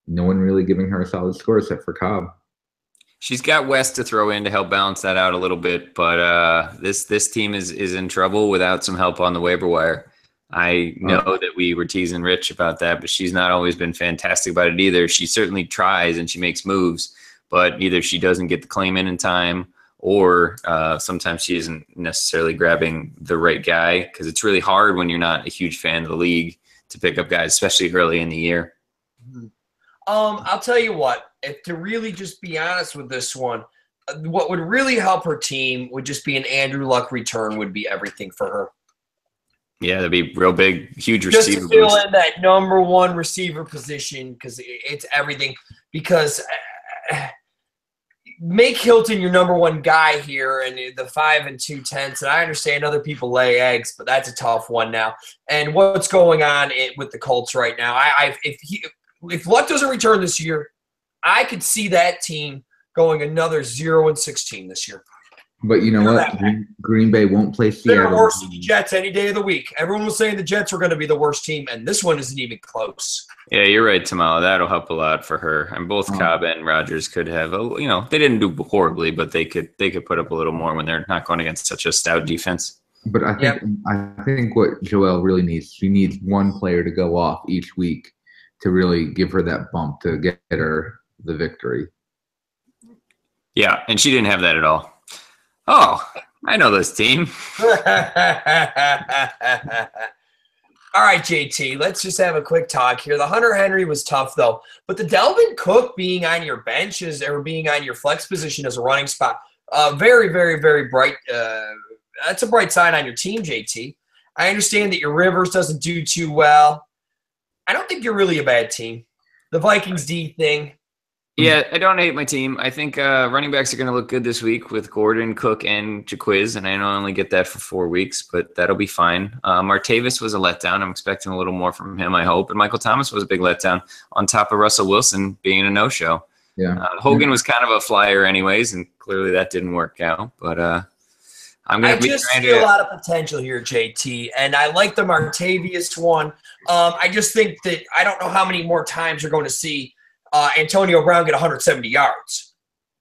no one really giving her a solid score except for Cobb. She's got West to throw in to help balance that out a little bit, but this team is in trouble without some help on the waiver wire. I know that we were teasing Rich about that, but she's not always been fantastic about it either. She certainly tries and she makes moves, but either she doesn't get the claim in time, or sometimes she isn't necessarily grabbing the right guy, because it's really hard when you're not a huge fan of the league to pick up guys, especially early in the year. I'll tell you what, if to really just be honest with this one, what would really help her team would just be an Andrew Luck return would be everything for her. Yeah, that'd be real big, huge receiver. Just to fill in that number one receiver position, because it's everything. Because make Hilton your number one guy here, and the 5 2/10. And I understand other people lay eggs, but that's a tough one now. And what's going on with the Colts right now? If Luck doesn't return this year, I could see that team going another 0-16 this year. But you know what? Green Bay won't play Seattle. They're worse than the Jets any day of the week. Everyone was saying the Jets were going to be the worst team, and this one isn't even close. Yeah, you're right, Tamala. That'll help a lot for her. And both Cobb and Rodgers could have, they didn't do horribly, but they could put up a little more when they're not going against such a stout defense. But I think what Joelle really needs, she needs one player to go off each week to really give her that bump to get her the victory. Yeah, and she didn't have that at all. Oh, I know this team. All right, JT, let's just have a quick talk here. The Hunter Henry was tough, though. But the Delvin Cook being on your benches or being on your flex position as a running spot, very, very, very bright. That's a bright sign on your team, JT. I understand that your Rivers doesn't do too well. I don't think you're really a bad team. The Vikings D thing. Yeah, I don't hate my team. I think running backs are going to look good this week with Gordon, Cook, and Jaquiz, and I only get that for 4 weeks, but that'll be fine. Martavis was a letdown. I'm expecting a little more from him, I hope. And Michael Thomas was a big letdown on top of Russell Wilson being a no-show. Yeah. Hogan was kind of a flyer anyways, and clearly that didn't work out. But I'm going to be trying to see a lot of potential here, JT, and I like the Martavius one. I just think that I don't know how many more times you're going to see Antonio Brown get 170 yards.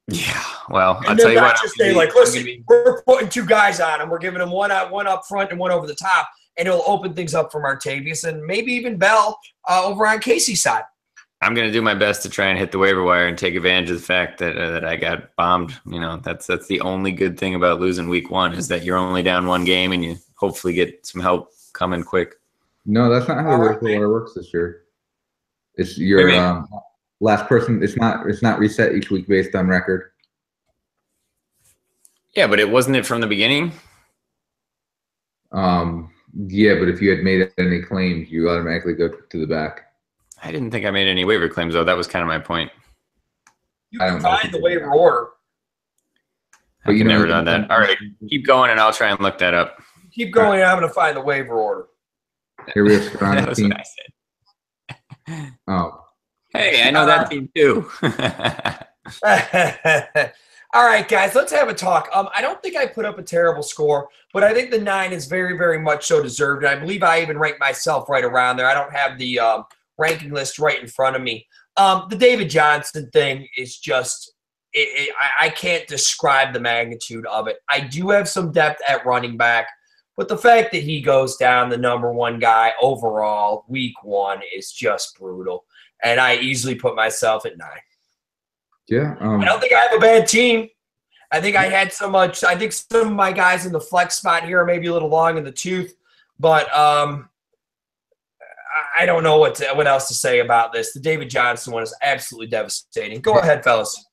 Yeah, well, I'll tell you what. Just say, like, listen, we're putting 2 guys on him. We're giving him one up front and one over the top, and it'll open things up for Martavius and maybe even Bell over on Casey's side. I'm going to do my best to try and hit the waiver wire and take advantage of the fact that I got bombed. That's the only good thing about losing week 1 is that you're only down 1 game and you hopefully get some help coming quick. No, that's not how the waiver wire works this year. It's your last person. It's not reset each week based on record. Yeah, but it wasn't it from the beginning. Yeah, but if you had made any claims, you automatically go to the back. I didn't think I made any waiver claims, though. That was kind of my point. You can find the waiver order. But you never done that. All right, keep going, and I'll try and look that up. Keep going, and I'm going to find the waiver order. Here we are. That's what I said. Oh. Hey, I know that team too. All right, guys, let's have a talk. I don't think I put up a terrible score, but I think the 9 is very, very much so deserved. And I believe I even ranked myself right around there. I don't have the ranking list right in front of me. The David Johnson thing is just I can't describe the magnitude of it. I do have some depth at running back, but the fact that he goes down the number 1 guy overall week 1 is just brutal. And I easily put myself at 9. Yeah. I don't think I have a bad team. I think I had so much. I think some of my guys in the flex spot here are maybe a little long in the tooth, but I don't know what else to say about this. The David Johnson one is absolutely devastating. Go ahead, fellas.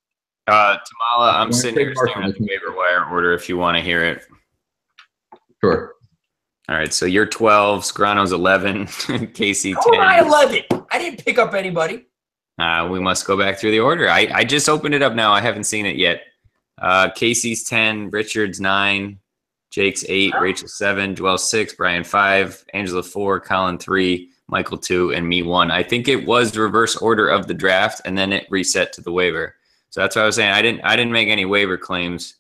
Tamala, I'm sitting here staring at the waiver wire order if you want to hear it. Sure. All right, so you're 12, Sgrano's 11, Casey 10. Oh, I 11. I didn't pick up anybody. We must go back through the order. I just opened it up now. I haven't seen it yet. Casey's 10, Richard's 9, Jake's 8, Rachel 7, Joel 6, Brian 5, Angela 4, Colin 3, Michael 2, and me 1. I think it was the reverse order of the draft, and then it reset to the waiver. So that's what I was saying. I didn't make any waiver claims.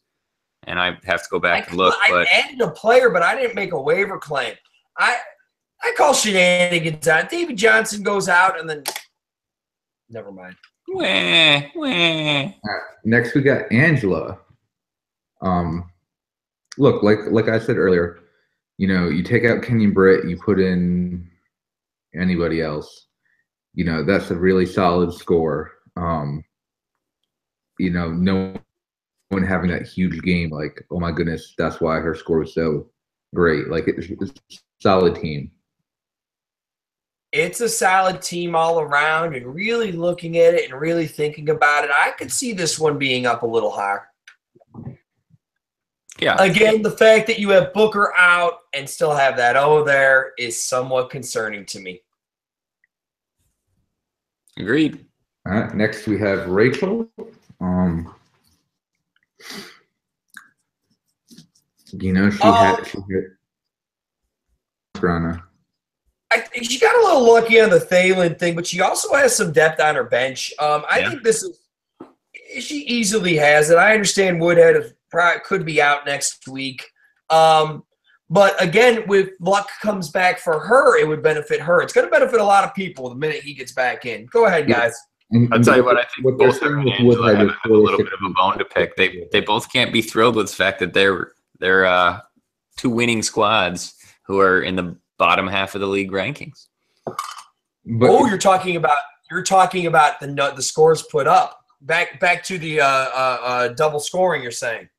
And I have to go back and look. I added a player, but I didn't make a waiver claim. I call shenanigans out. David Johnson goes out, and then never mind. Wah. Right, next, we got Angela. Look, like I said earlier, you take out Kenyon Britt, you put in anybody else. That's a really solid score. No one having that huge game, like, oh my goodness, that's why her score was so great. Like, it's a solid team. It's a solid team all around, and really looking at it and really thinking about it, I could see this one being up a little higher. Yeah. Again, the fact that you have Booker out and still have that there is somewhat concerning to me. Agreed. All right, next we have Rachel. She had Grana. I think she got a little lucky on the Thalen thing, but she also has some depth on her bench. I think she easily has it. I understand Woodhead is could be out next week. But again, if Luck comes back for her, it would benefit her. It's going to benefit a lot of people the minute he gets back in. Go ahead, guys. I'll tell you what, I think both her and Angela have a little bit of a bone to pick. They both can't be thrilled with the fact that they're two winning squads who are in the bottom half of the league rankings. But, you're talking about the scores put up. Back to the double scoring, you're saying.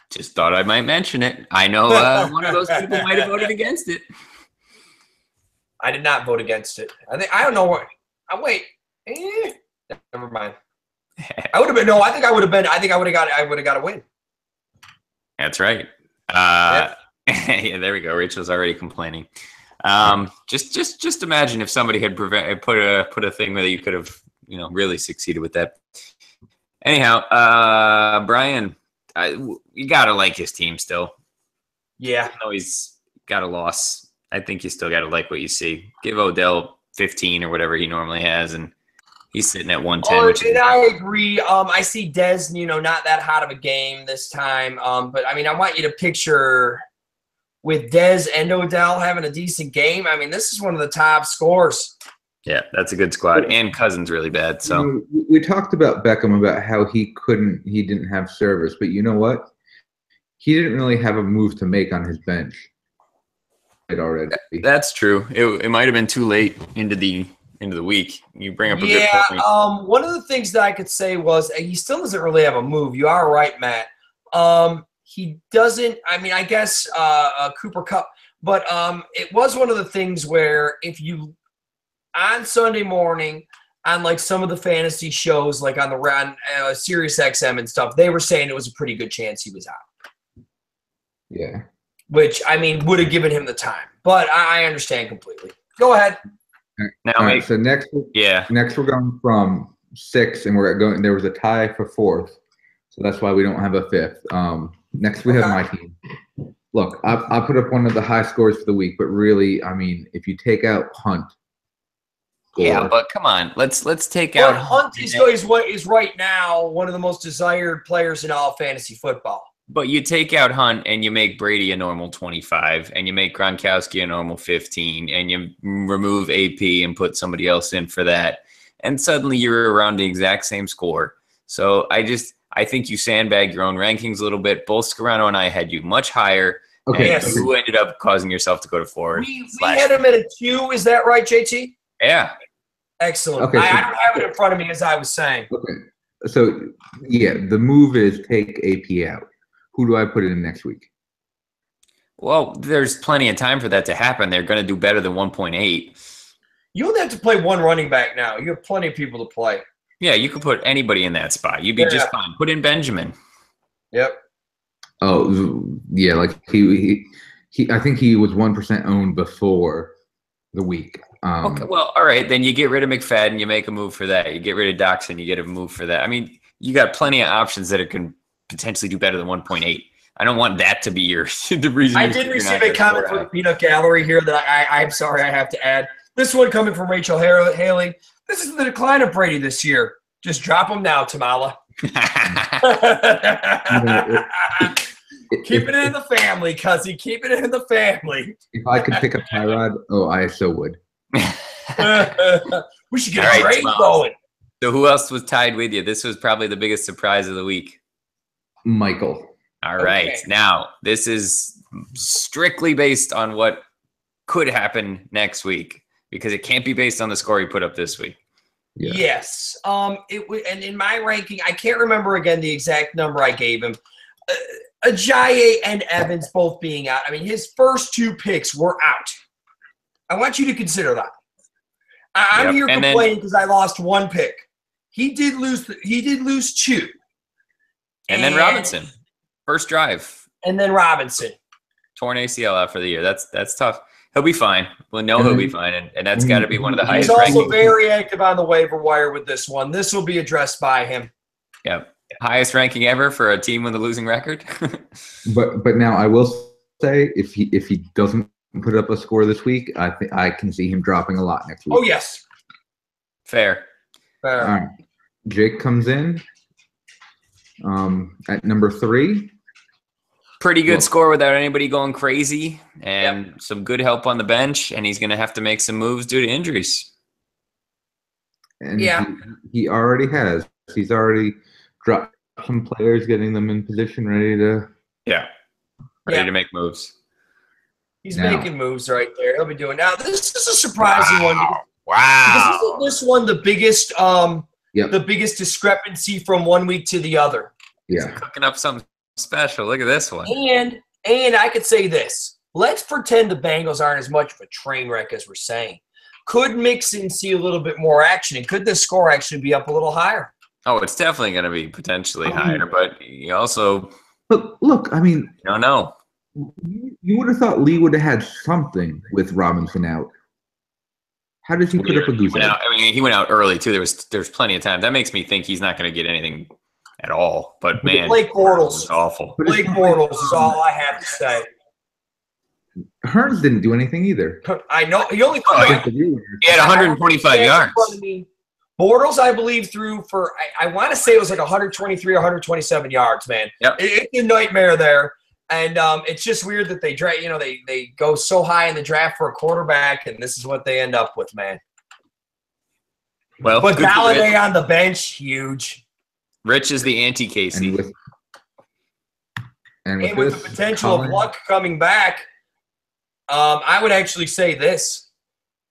Just thought I might mention it. I know one of those people might have voted against it. I did not vote against it. I don't know what. Wait. Never mind. I would have been. No, I think I would have been. I think I would have got a win. That's right. Yeah, there we go. Rachel's already complaining. Just imagine if somebody had put a thing where you could have, really succeeded with that. Anyhow, Brian, you gotta like his team still. Yeah. Even though he's got a loss, I think you still gotta like what you see. Give Odell 15 or whatever he normally has, and he's sitting at 110. I agree. I see Dez, not that hot of a game this time. But I mean, I want you to picture with Dez and Odell having a decent game. I mean, this is one of the top scores. Yeah, that's a good squad. And Cousins really bad. So we talked about Beckham, about how he didn't have service, but you know what? He didn't really have a move to make on his bench. Already. That's true. It might have been too late into the week. You bring up a good point. One of the things that I could say was he still doesn't really have a move. You are right, Matt. He doesn't. I mean, I guess Cooper Kupp, but it was one of the things where if you on Sunday morning on like some of the fantasy shows, like on Sirius XM and stuff, they were saying it was a pretty good chance he was out. Yeah. Which, I mean, would have given him the time. But I understand completely. Go ahead. Now, all right, so next we're going from 6, and there was a tie for 4th. So that's why we don't have a 5th. Next we have my team. Look, I put up one of the high scores for the week, but really, I mean, if you take out Hunt. Yeah, but come on. Let's take out Hunt is right now one of the most desired players in all fantasy football. But you take out Hunt and you make Brady a normal 25 and you make Gronkowski a normal 15 and you remove AP and put somebody else in for that. And suddenly you're around the exact same score. So I think you sandbag your own rankings a little bit. Both Scarano and I had you much higher. Okay. And you ended up causing yourself to go to 4. We had him at a 2. Is that right, JT? Yeah. Excellent. Okay, I don't have it in front of me, as I was saying. Okay. So, yeah, the move is take AP out. Who do I put in next week? Well, there's plenty of time for that to happen. They're going to do better than 1.8. You only have to play one running back now. You have plenty of people to play. Yeah, you could put anybody in that spot. You'd be just fine. Put in Benjamin. Yep. Oh, yeah, like he I think he was 1% owned before the week. Okay, well, all right. Then you get rid of McFadden, you make a move for that. You get rid of Doxson, you get a move for that. I mean, you got plenty of options that can potentially do better than 1.8. I don't want that to be the reason. I did receive a comment from the Peanut Gallery here that I'm sorry I have to add. This one coming from Rachel Haley. This is the decline of Brady this year. Just drop him now, Tamala. Keep it in the family, Cuzzy. Keep it in the family. If I could pick up Tyrod, I so would. We should get a trade going. So who else was tied with you? This was probably the biggest surprise of the week. Michael. All right. Okay. Now, this is strictly based on what could happen next week because it can't be based on the score he put up this week. Yeah. Yes. And in my ranking, I can't remember again the exact number I gave him. Ajayi and Evans both being out. I mean, his first 2 picks were out. I want you to consider that. I'm here complaining because I lost 1 pick. He did lose 2. And then Robinson, first drive. And then Robinson. Torn ACL out for the year. That's tough. He'll be fine. He'll be fine. And that's got to be one of the highest rankings. He's also very active on the waiver wire with this one. This will be addressed by him. Yep. Highest ranking ever for a team with a losing record. But now I will say if he doesn't put up a score this week, I can see him dropping a lot next week. Oh, yes. Fair. All right. Jake comes in. At number 3, Pretty good Well- score without anybody going crazy, and some good help on the bench, and he's going to have to make some moves due to injuries. and Yeah. he already has. He's already dropped some players, getting them in position, ready to. Ready to make moves. He's Now. making moves right there. He'll be doing. Now, this is a surprising one. Because Wow. isn't this one the biggest Yep. the biggest discrepancy from one week to the other? Yeah. Cooking up something special. Look at this one. And I could say this. Let's pretend the Bengals aren't as much of a train wreck as we're saying. Could Mixon see a little bit more action, and could this score actually be up a little higher? Oh, it's definitely going to be potentially higher, but you also But look, I mean, don't know. you would have thought Lee would have had something with Robinson out. How did he put up a goose egg? He went out early too. There's plenty of time. That makes me think he's not going to get anything at all. But man, Blake Bortles. it's awful. Blake Bortles is all I have to say. Hearns didn't do anything either. I know he only He had 125 yards. Bortles, I believe, threw for I want to say it was like 123 or 127 yards. Man, Yep. It's a nightmare there, and it's just weird that they draft. They go so high in the draft for a quarterback, and this is what they end up with, man. Well, But good for Galladay Rich. on the bench, huge, Rich is the anti-Casey. And and with with the potential of Colin- Luck coming back, I would actually say this: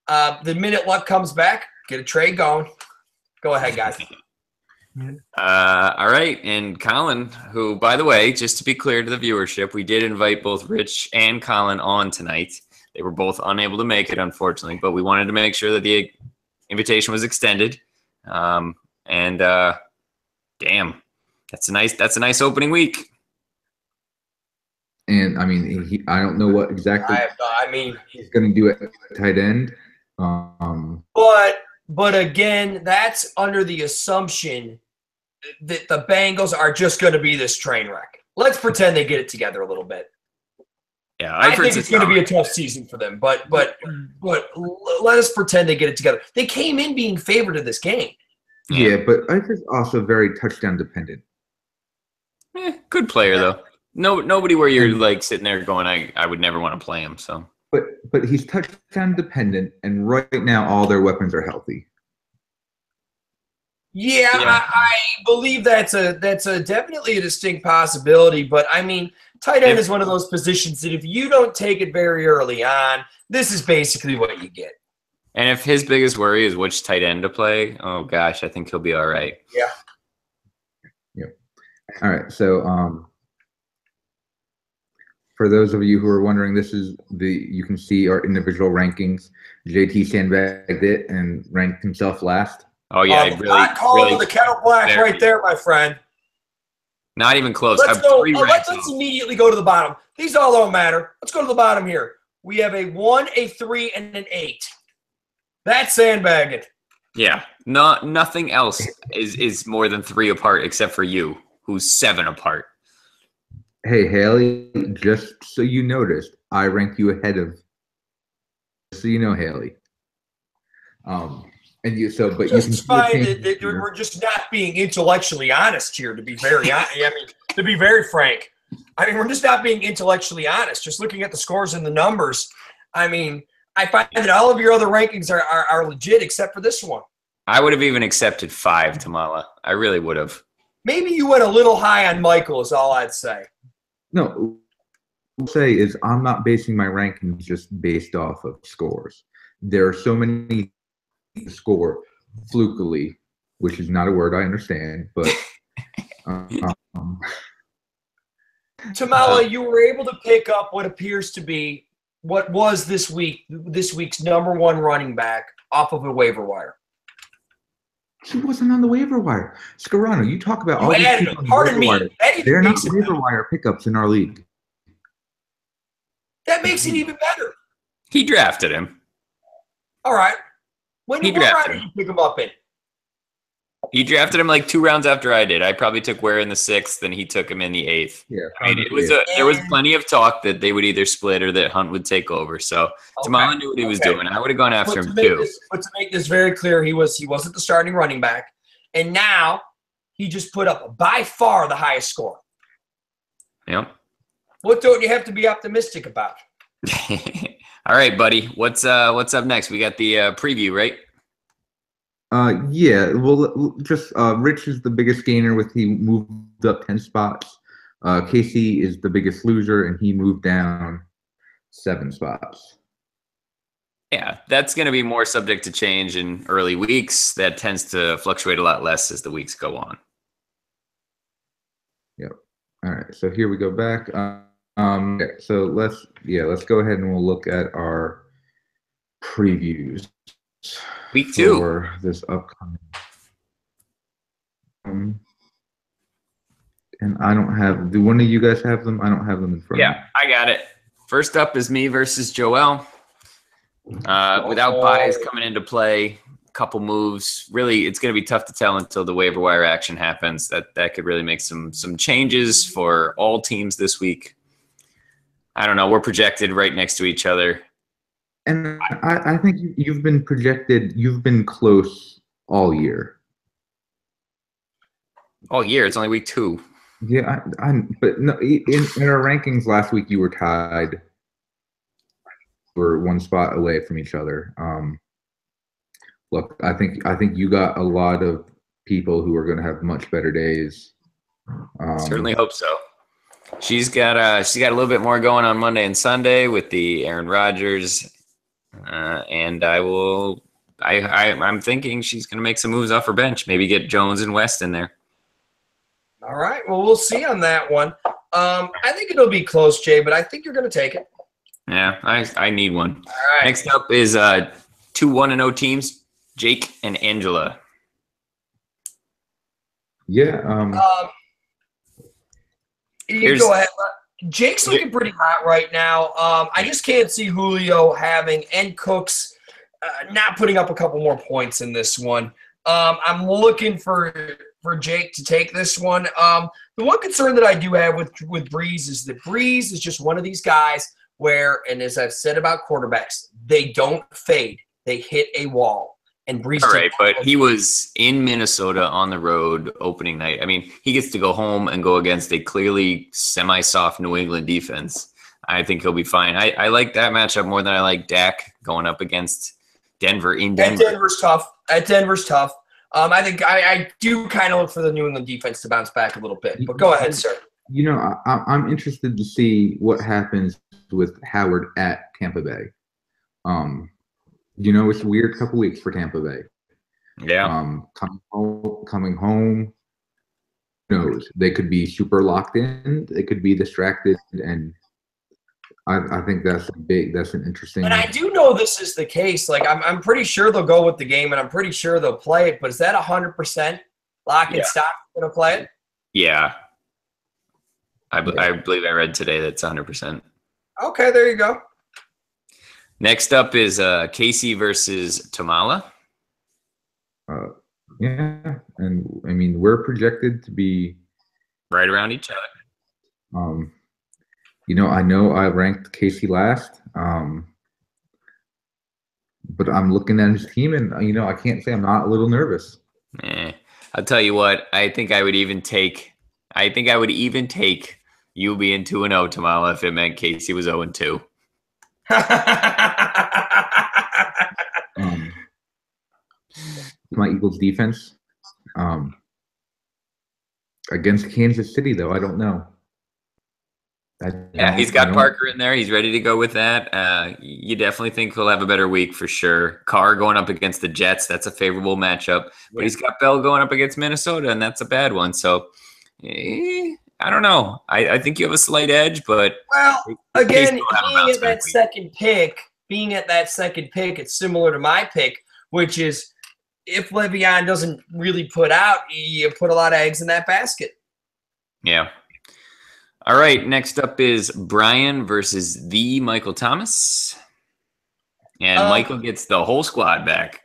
the minute Luck comes back, get a trade going. Go ahead, guys. All right, and Colin, who, by the way, just to be clear to the viewership, we did invite both Rich and Colin on tonight. They were both unable to make it, unfortunately, but we wanted to make sure that the invitation was extended. Damn, that's a nice opening week. And I mean, I don't know what exactly he's going to do at tight end. But again, that's under the assumption that the Bengals are just going to be this train wreck. Let's pretend they get it together a little bit. Yeah, I think it's going to be a tough season for them, but let us pretend they get it together. They came in being favored in this game. Yeah, but I think also very touchdown dependent. Good player though. Nobody where you're like sitting there going, I would never want to play him. So, but he's touchdown dependent, and right now all their weapons are healthy. Yeah, I believe that's a definitely a distinct possibility. But I mean, tight end is one of those positions that if you don't take it very early on, this is basically what you get. and if his biggest worry is which tight end to play, oh gosh, I think he'll be all right. Yeah. All right, so for those of you who are wondering, this is you can see our individual rankings. JT sandbagged it and ranked himself last. Oh yeah, Not calling the kettle black very- right there, my friend. Not even close. Let's I'm go. 3 Let's ranks off. immediately go to the bottom. These all don't matter. Let's go to the bottom here. We have a 1, a 3, and an 8. That's sandbagging. Yeah, nothing else is more than 3 apart except for you, who's 7 apart. Hey, Haley, just so you noticed, I ranked you ahead of. So you know, Haley. And you so, but Just you can find that we're just not being intellectually honest here. To be very, to be very frank, we're just not being intellectually honest. Just looking at the scores and the numbers, I find that all of your other rankings are legit except for this one. I would have even accepted 5, Tamala. I really would have. Maybe you went a little high on Michael, is all I'd say. No, what I'll say is I'm not basing my rankings just based off of scores. There are so many score flukily, which is not a word I understand, but Tamala, you were able to pick up what appears to be what was this week's number 1 running back off of a waiver wire. she wasn't on the waiver wire. Scarano, you talk about all these added people him. on the Pardon waiver me. wire. That They're not makes it waiver better. wire pickups in our league. That makes it even better. He drafted him. All right. What round drafted did you pick him up in? He drafted him like 2 rounds after I did. I probably took Ware in the 6th, and he took him in the 8th. Yeah, There was plenty of talk that they would either split or that Hunt would take over. So Tamala knew what he was doing. I would have gone after him too. But to make this very clear, he wasn't the starting running back. And now he just put up by far the highest score. Yep. What don't you have to be optimistic about? All right, buddy. What's up next? We got the preview, right? Yeah. Well, just Rich is the biggest gainer with he moved up 10 spots. Casey is the biggest loser, and he moved down 7 spots. Yeah, that's going to be more subject to change in early weeks. That tends to fluctuate a lot less as the weeks go on. Yep. All right. So here we go back. So let's go ahead and we'll look at our previews. Week 2 for this upcoming. And I don't have. Do one of you guys have them? I don't have them in front of me. Yeah, I got it. First up is me versus Joel. Without buys coming into play, a couple moves. Really, it's going to be tough to tell until the waiver wire action happens. That could really make some changes for all teams this week. I don't know. We're projected right next to each other. And I think you've been projected. You've been close all year. All year. It's only week 2. Yeah, but no. In our rankings last week, you were tied. We're 1 spot away from each other. Look, I think you got a lot of people who are going to have much better days. Certainly hope so. She's got a little bit more going on Monday and Sunday with the Aaron Rodgers, and I'm thinking she's going to make some moves off her bench. Maybe get Jones and West in there. All right. Well, we'll see on that one. I think it'll be close, Jay, but I think you're going to take it. Yeah, I need one. All right. Next up is 2 1-0 teams, Jake and Angela. Yeah. You go ahead. Jake's looking pretty hot right now. I just can't see Julio and Cooks not putting up a couple more points in this one. I'm looking for Jake to take this one. The one concern that I do have with Breeze is that Breeze is just one of these guys where, and as I've said about quarterbacks, they don't fade. They hit a wall. And Breeze. All right, but he was in Minnesota on the road opening night. I mean, he gets to go home and go against a clearly semi-soft New England defense. I think he'll be fine. I like that matchup more than I like Dak going up against Denver in Denver. Denver's tough. I think I do kind of look for the New England defense to bounce back a little bit. But go ahead, sir. You know, I'm interested to see what happens with Howard at Tampa Bay. You know, it's a weird couple weeks for Tampa Bay. Yeah. Coming home. Who knows? They could be super locked in. They could be distracted, and I think that's an interesting. And I do know this is the case. Like I'm pretty sure they'll go with the game, and I'm pretty sure they'll play it. But is that 100% lock and stock going to play it? Yeah. I believe I read today that's 100%. Okay, there you go. Next up is Casey versus Tamala. Yeah, and I mean we're projected to be right around each other. You know I ranked Casey last, but I'm looking at his team, and you know I can't say I'm not a little nervous. I'll tell you what. I think I would even take you being 2-0, Tamala, if it meant Casey was 0-2. My Eagles defense against Kansas City, though, I don't know. He's got Parker in there. He's ready to go with that. You definitely think he'll have a better week for sure. Carr going up against the Jets, that's a favorable matchup. But he's got Bell going up against Minnesota, and that's a bad one. So I don't know. I think you have a slight edge, but again, being at that second pick, it's similar to my pick, which is if Le'Veon doesn't really put out, you put a lot of eggs in that basket. Yeah. All right. Next up is Brian versus the Michael Thomas, and Michael gets the whole squad back.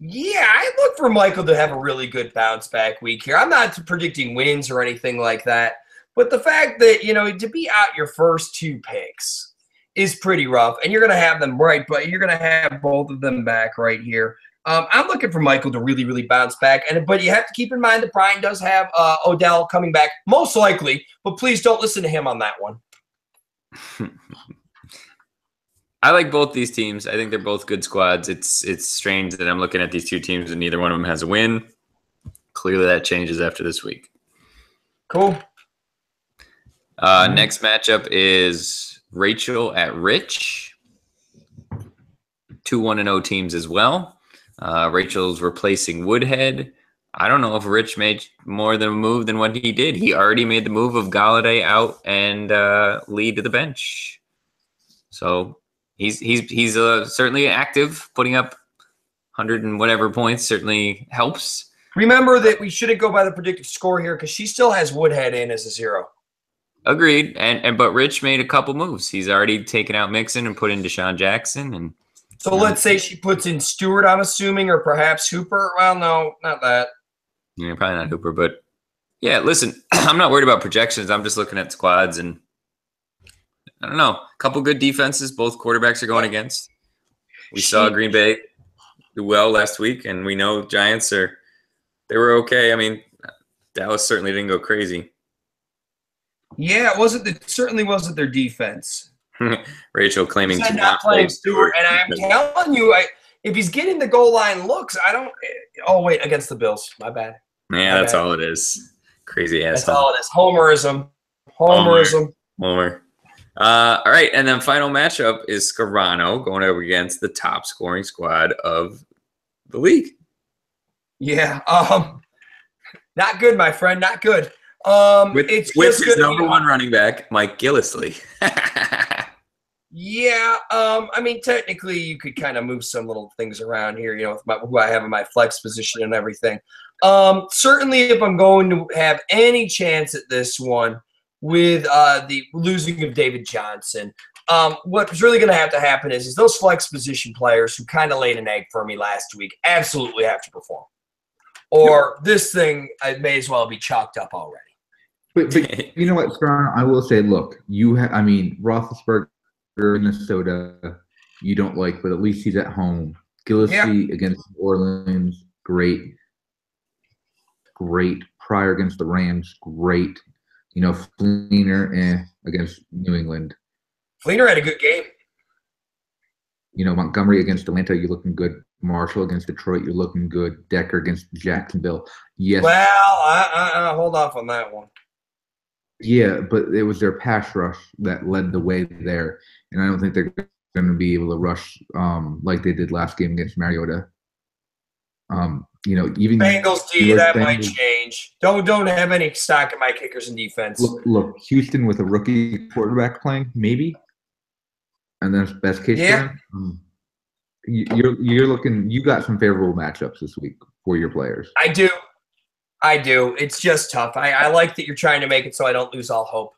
Yeah, I look for Michael to have a really good bounce back week here. I'm not predicting wins or anything like that, but the fact that, you know, to be out your first 2 picks is pretty rough, and you're going to have them right, but you're going to have both of them back right here. I'm looking for Michael to really, really bounce back. But you have to keep in mind that Brian does have Odell coming back, most likely. But please don't listen to him on that one. I like both these teams. I think they're both good squads. It's strange that I'm looking at these two teams and neither one of them has a win. Clearly that changes after this week. Cool. Next matchup is Rachel at Rich. 2 1-0 teams as well. Rachel's replacing Woodhead. I don't know if Rich made more than a move than what he did. He already made the move of Galladay out and lead to the bench. So he's certainly active, putting up 100 and whatever points certainly helps. Remember that we shouldn't go by the predictive score here because she still has Woodhead in as a 0. Agreed. But Rich made a couple moves. He's already taken out Mixon and put in Deshaun Jackson. And so let's say she puts in Stewart, I'm assuming, or perhaps Hooper. Well, no, not that. Yeah, probably not Hooper, but yeah, listen, I'm not worried about projections. I'm just looking at squads and I don't know. A couple good defenses both quarterbacks are going against. We saw Green Bay do well last week, and we know Giants they were okay. I mean, Dallas certainly didn't go crazy. Yeah, it certainly wasn't their defense. Rachel claiming to not playing Stewart, and I'm telling you, if he's getting the goal line looks, I don't. Oh wait, against the Bills, my bad. Yeah, that's all it is. Crazy ass. That's all it is. Homerism. Homer. All right, and then final matchup is Scarano going up against the top scoring squad of the league. Yeah, not good, my friend, not good. With his number one running back, Mike Gillisley. Yeah, I mean, technically, you could kind of move some little things around here, with who I have in my flex position and everything. Certainly, if I'm going to have any chance at this one with the losing of David Johnson, what's really going to have to happen is those flex position players who kind of laid an egg for me last week absolutely have to perform. Or this thing may as well be chalked up already. But you know what, Scarano? I will say, look, Roethlisberger, Minnesota, you don't like, but at least he's at home. Gillisley against Orleans, great. Pryor against the Rams, great. Fleener against New England. Fleener had a good game. Montgomery against Atlanta, you're looking good. Marshall against Detroit, you're looking good. Decker against Jacksonville. Yes. Well, I hold off on that one. Yeah, but it was their pass rush that led the way there, and I don't think they're going to be able to rush like they did last game against Mariota. Even Bengals D, that might change. Don't have any stock in my kickers and defense. Look, Houston with a rookie quarterback playing, maybe, and that's best case. Yeah. You're looking. You got some favorable matchups this week for your players. I do. It's just tough. I like that you're trying to make it so I don't lose all hope.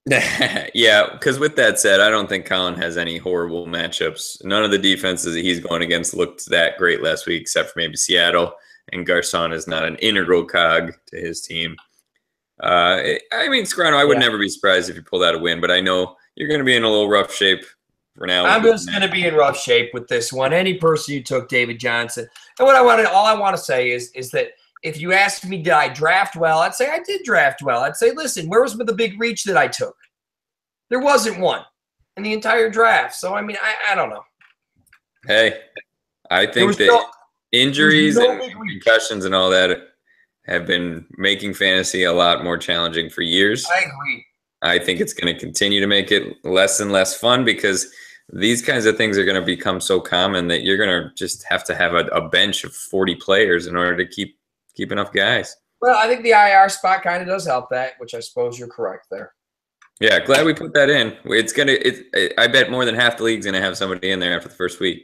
Yeah, because with that said, I don't think Colin has any horrible matchups. None of the defenses that he's going against looked that great last week, except for maybe Seattle. And Garcon is not an integral cog to his team. Scarano, I would never be surprised if you pulled out a win, but I know you're going to be in a little rough shape for now. I'm just going to be in rough shape with this one. Any person you took, David Johnson. And all I want to say is that if you asked me, did I draft well? I'd say I did draft well. I'd say, listen, where was the big reach that I took? There wasn't one in the entire draft. So, I don't know. Hey, I think that injuries and concussions and all that have been making fantasy a lot more challenging for years. I agree. I think it's going to continue to make it less and less fun because these kinds of things are going to become so common that you're going to just have to have a bench of 40 players in order to keep enough guys. Well, I think the IR spot kind of does help that, which I suppose you're correct there. Yeah, glad we put that in. I bet more than half the league's going to have somebody in there after the first week.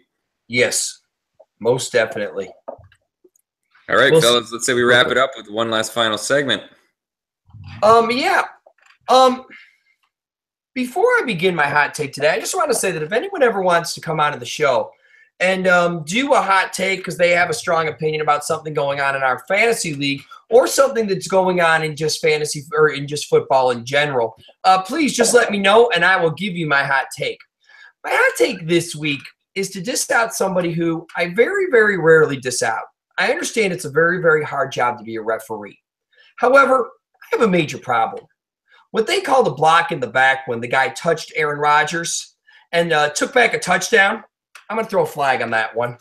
Yes, most definitely. All right, fellas, let's say we wrap it up with one last final segment. Before I begin my hot take today, I just want to say that if anyone ever wants to come onto the show and do a hot take because they have a strong opinion about something going on in our fantasy league or something that's going on in just fantasy or in just football in general, please just let me know and I will give you my hot take. My hot take this week is to diss out somebody who I very, very rarely diss out. I understand it's a very, very hard job to be a referee. However, I have a major problem. What they call the block in the back when the guy touched Aaron Rodgers and took back a touchdown, I'm going to throw a flag on that one.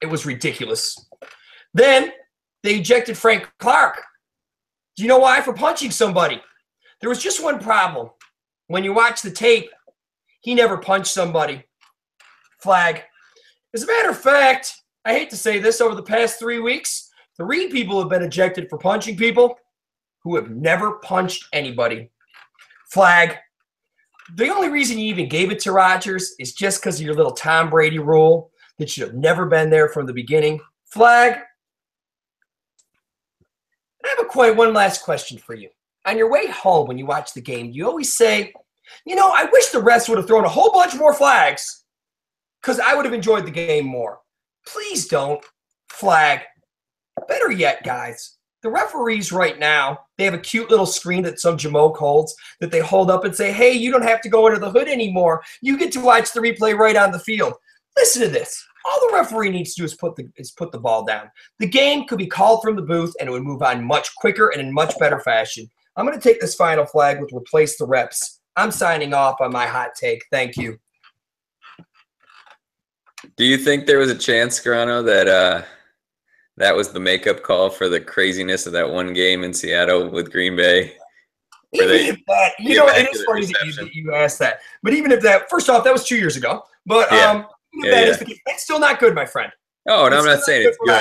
It was ridiculous. Then they ejected Frank Clark. Do you know why? For punching somebody. There was just one problem. When you watch the tape, he never punched somebody. Flag. As a matter of fact, I hate to say this, over the past 3 weeks, 3 people have been ejected for punching people who have never punched anybody. Flag. The only reason you even gave it to Rodgers is just because of your little Tom Brady rule that should have never been there from the beginning. Flag. I have one last question for you. On your way home when you watch the game, you always say, you know, I wish the refs would have thrown a whole bunch more flags because I would have enjoyed the game more. Please don't. Flag. Better yet, guys, the referees right now, they have a cute little screen that some jamoke holds that they hold up and say, hey, you don't have to go under the hood anymore. You get to watch the replay right on the field. Listen to this. All the referee needs to do is put the ball down. The game could be called from the booth, and it would move on much quicker and in much better fashion. I'm going to take this final flag with replace the reps. I'm signing off on my hot take. Thank you. Do you think there was a chance, Grano, that that was the makeup call for the craziness of that one game in Seattle with Green Bay? Even if that, you know, it is funny that you asked that. But even if that, first off, that was 2 years ago. But that's still not good, my friend. Oh, and I'm not saying it's good.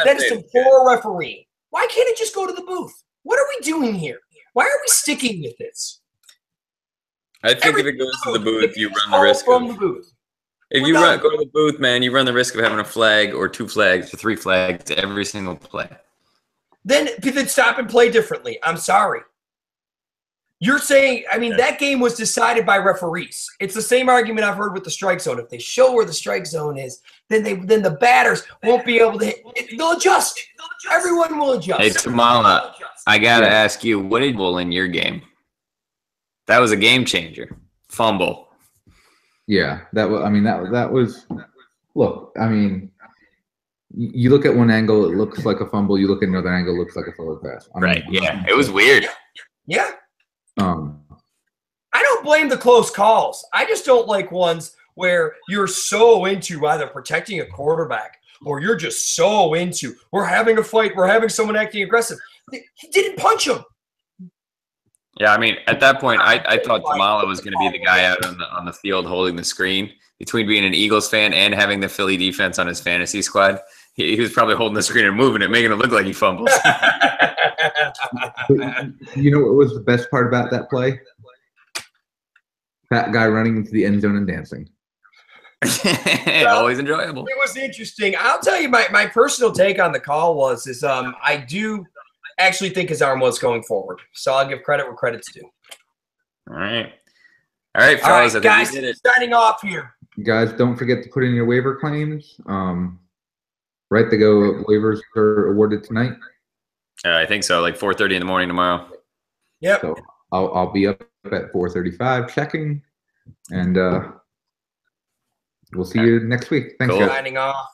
That is some poor referee. Why can't it just go to the booth? What are we doing here? Why are we sticking with this? I think if it goes to the booth, you run the risk of the booth. If you go to the booth, man, you run the risk of having a flag or 2 flags or 3 flags every single play. Then stop and play differently. I'm sorry. You're saying, I mean, that game was decided by referees. It's the same argument I've heard with the strike zone. If they show where the strike zone is, then the batters won't be able to hit. They'll adjust. Everyone will adjust. Hey, Tamala, I got to ask you, what did you in your game? That was a game changer. Fumble. Yeah, that was. Look, I mean, you look at one angle, it looks like a fumble. You look at another angle, it looks like a forward pass. Right. Yeah, it was weird. Yeah. I don't blame the close calls. I just don't like ones where you're so into either protecting a quarterback or you're just so into we're having a fight, we're having someone acting aggressive. He didn't punch him. Yeah, I mean, at that point, I thought Tamala was going to be the guy out on the field holding the screen. Between being an Eagles fan and having the Philly defense on his fantasy squad, he was probably holding the screen and moving it, making it look like he fumbles. You know what was the best part about that play? That guy running into the end zone and dancing. Always enjoyable. It was interesting. I'll tell you my personal take on the call was I do actually think his arm was going forward. So I'll give credit where credit's due. All right, fellas. Guys, signing off here. Guys, don't forget to put in your waiver claims. Right to go waivers are awarded tonight. I think so, like 4:30 in the morning tomorrow. Yep. So I'll be up at 4:35 checking, and we'll see you next week. Thanks, guys. Signing off.